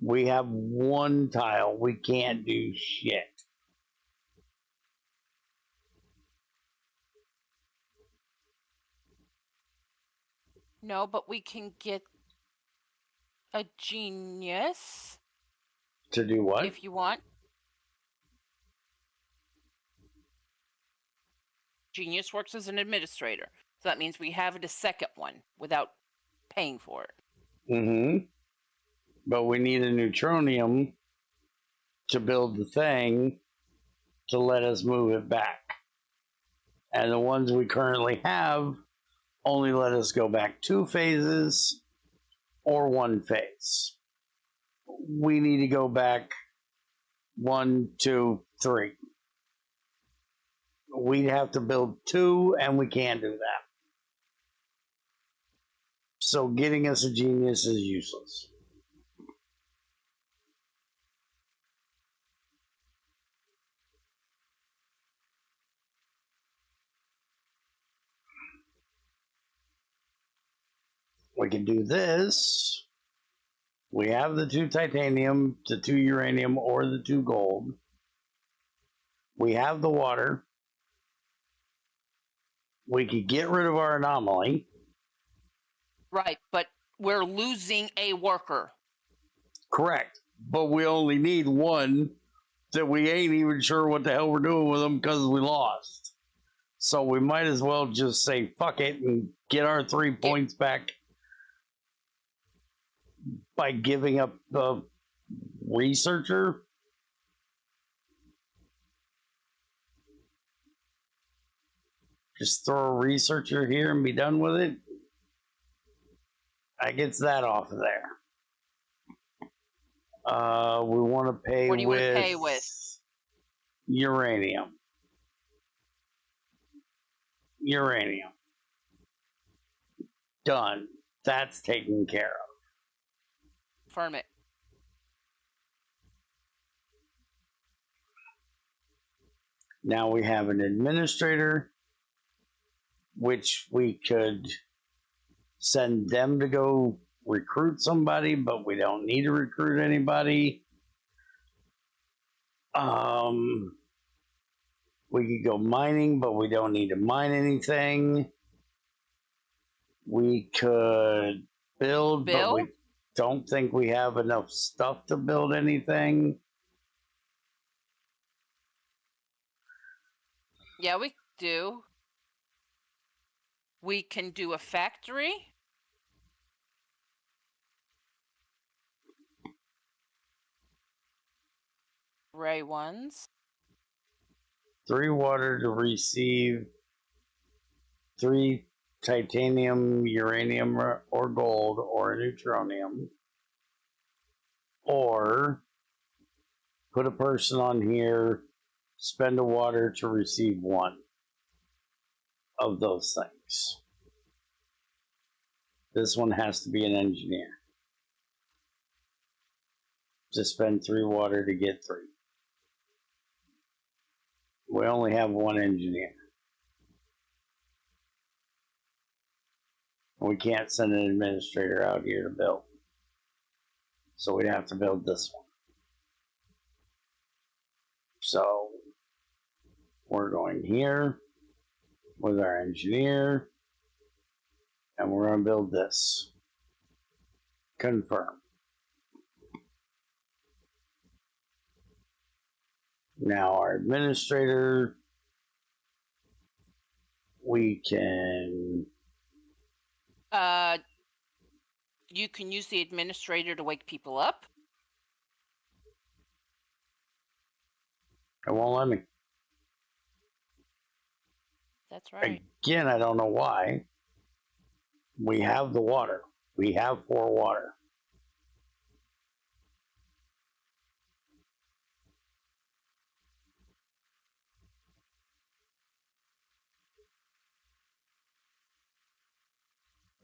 We have 1 tile. We can't do shit. No, but we can get a genius. To do what? If you want. Genius works as an administrator. So that means we have a second one without paying for it. Mm-hmm. But we need a neutronium to build the thing to let us move it back. And the ones we currently have only let us go back 2 phases or 1 phase. We need to go back 1, 2, 3. We'd have to build 2, and we can't do that. So getting us a genius is useless. We can do this. We have the 2 titanium, the 2 uranium, or the 2 gold. We have the water. We could get rid of our anomaly. Right, but we're losing a worker. Correct. But we only need 1 that we ain't even sure what the hell we're doing with them because we lost. So we might as well just say fuck it and get our 3 points back by giving up the researcher. Just throw a researcher here and be done with it. That gets that off of there. We want to pay What do you want to pay with uranium. Uranium. Done. That's taken care of. Firm it. Now we have an administrator, which we could send them to go recruit somebody, but we don't need to recruit anybody. We could go mining, but we don't need to mine anything. We could build, but we don't think we have enough stuff to build anything. Yeah, we do. We can do a factory. Ray ones. 3 water to receive 3 titanium, uranium, or gold, or neutronium. Or put a person on here, spend a water to receive 1 of those things. This one has to be an engineer. To spend 3 water to get 3. We only have 1 engineer. We can't send an administrator out here to build. So we'd have to build this one. So we're going here with our engineer, and we're going to build this. Confirm. Now our administrator, we can... You can use the administrator to wake people up. It won't let me. That's right. Again, I don't know why. We have the water. We have 4 water.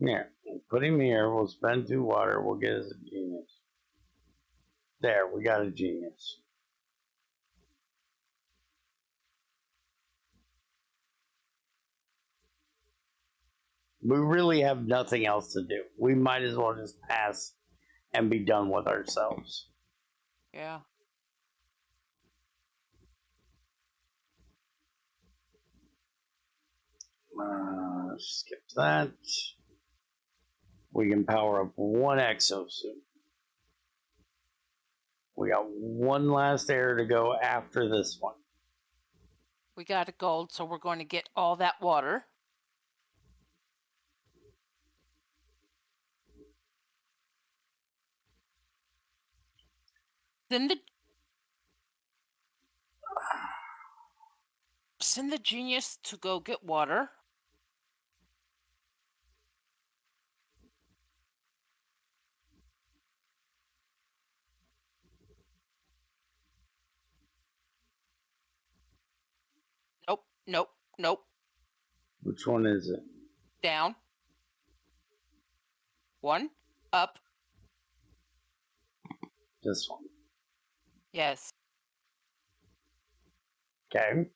Yeah, put him here. We'll spend 2 water. We'll get us a genius. There, we got a genius. We really have nothing else to do. We might as well just pass and be done with ourselves. Yeah. Skip that. We can power up 1 exosuit. We got 1 last air to go after this one. We got a gold, so we're going to get all that water. Then send the genius to go get water. Nope, nope, nope. Which one is it? Down. 1. Up. This one. Yes. Okay.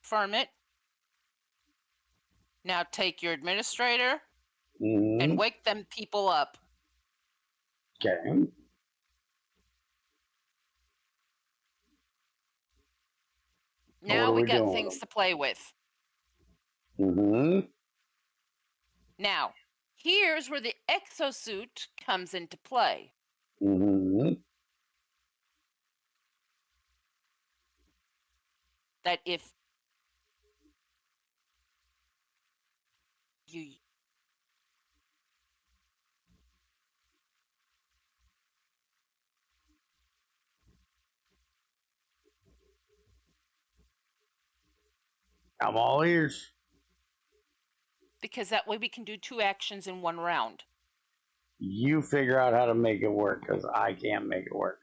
Affirm it. Now take your administrator and wake them people up. Okay. Now we got things to play with. Now, here's where the exosuit comes into play. That if you I'm all ears. because that way we can do 2 actions in 1 round. You figure out how to make it work, because I can't make it work.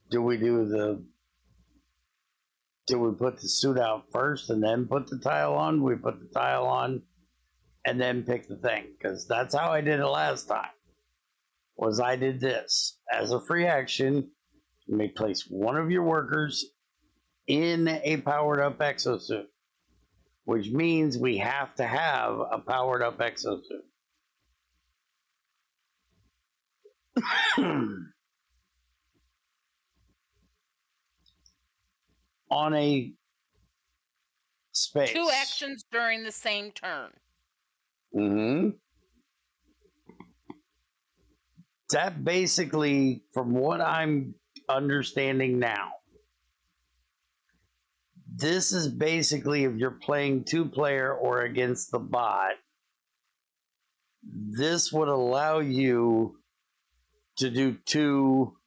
Do we put the suit out first and then put the tile on? We put the tile on and then pick the thing, because that's how I did it last time. Was I did this as a free action. You may place 1 of your workers in a powered up exosuit, which means we have to have a powered up exosuit. On a space. 2 actions during the same turn. That basically, from what I'm understanding now, this is basically if you're playing 2-player or against the bot, this would allow you to do 2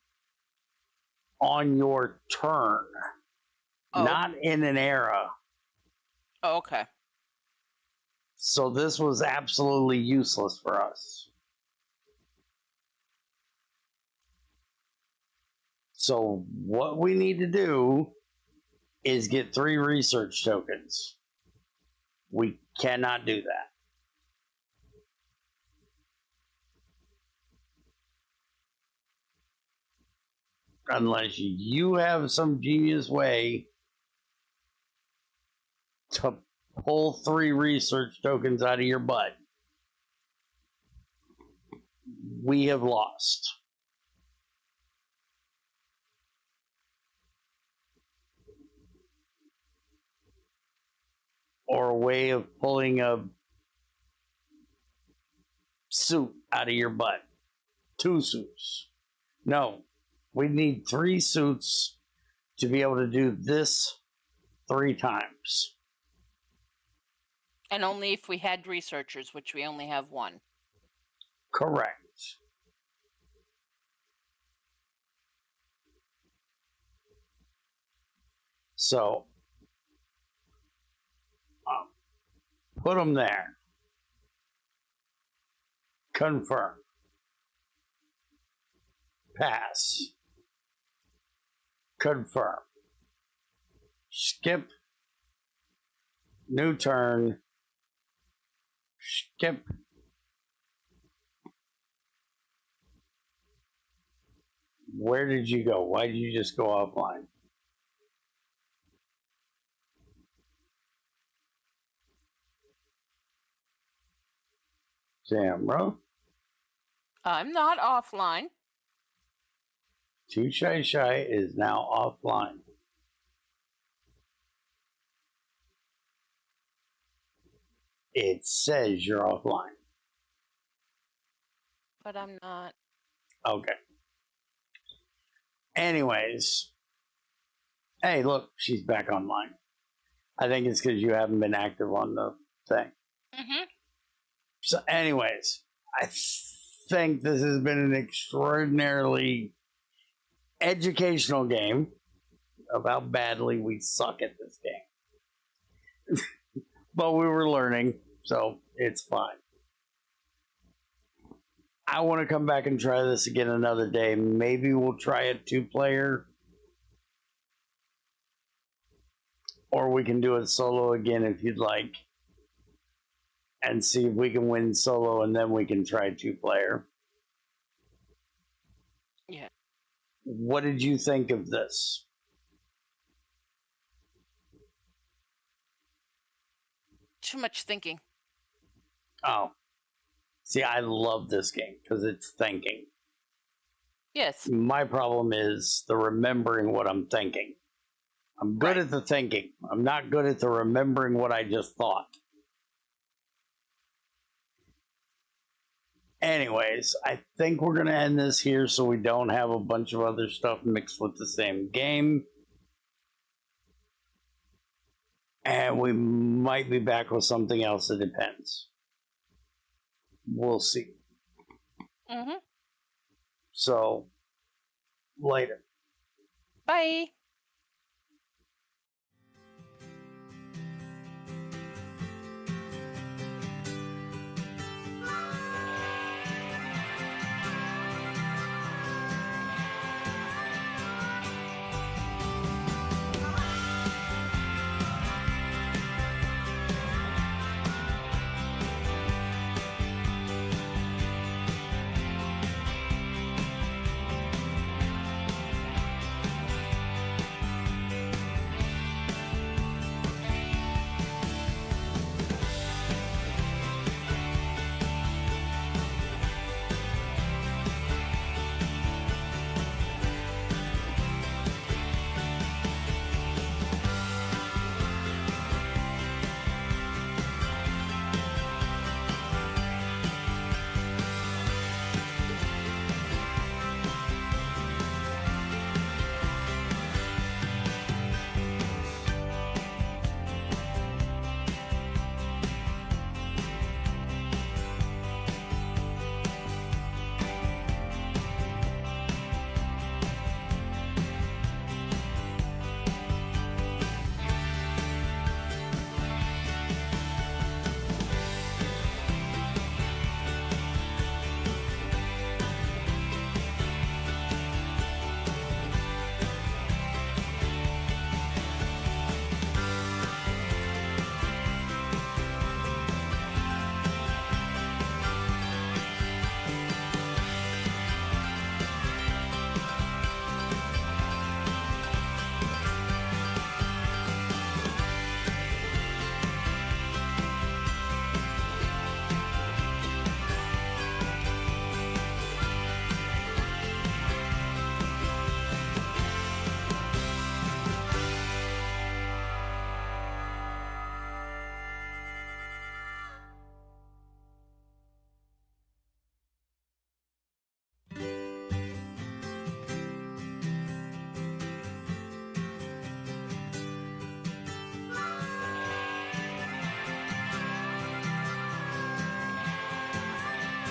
on your turn, not in an era. Oh, okay. So this was absolutely useless for us. So what we need to do is get 3 research tokens. We cannot do that. Unless you have some genius way to pull 3 research tokens out of your butt. We have lost. Or a way of pulling a suit out of your butt. 2 suits. No, we need 3 suits to be able to do this 3 times. And only if we had researchers, which we only have 1. Correct. So, put them there. Confirm. Pass. Confirm. Skip. New turn. Skip. Where did you go? Why did you just go offline? Tamara? I'm not offline. Too Shy Shy is now offline. It says you're offline. But I'm not. Okay. Anyways. Hey, look, she's back online. I think it's because you haven't been active on the thing. Mm-hmm. So, anyways, I think this has been an extraordinarily educational game of how badly we suck at this game. But we were learning, so it's fine. I want to come back and try this again another day. Maybe we'll try a 2-player. Or we can do it solo again if you'd like. And see if we can win solo, and then we can try 2-player. Yeah. What did you think of this? Too much thinking. Oh. See, I love this game because it's thinking. Yes. My problem is the remembering what I'm thinking. I'm good at the thinking. I'm not good at the remembering what I just thought. Anyways, I think we're going to end this here so we don't have a bunch of other stuff mixed with the same game. And we might be back with something else. It depends. We'll see. Mm-hmm. So, later. Bye.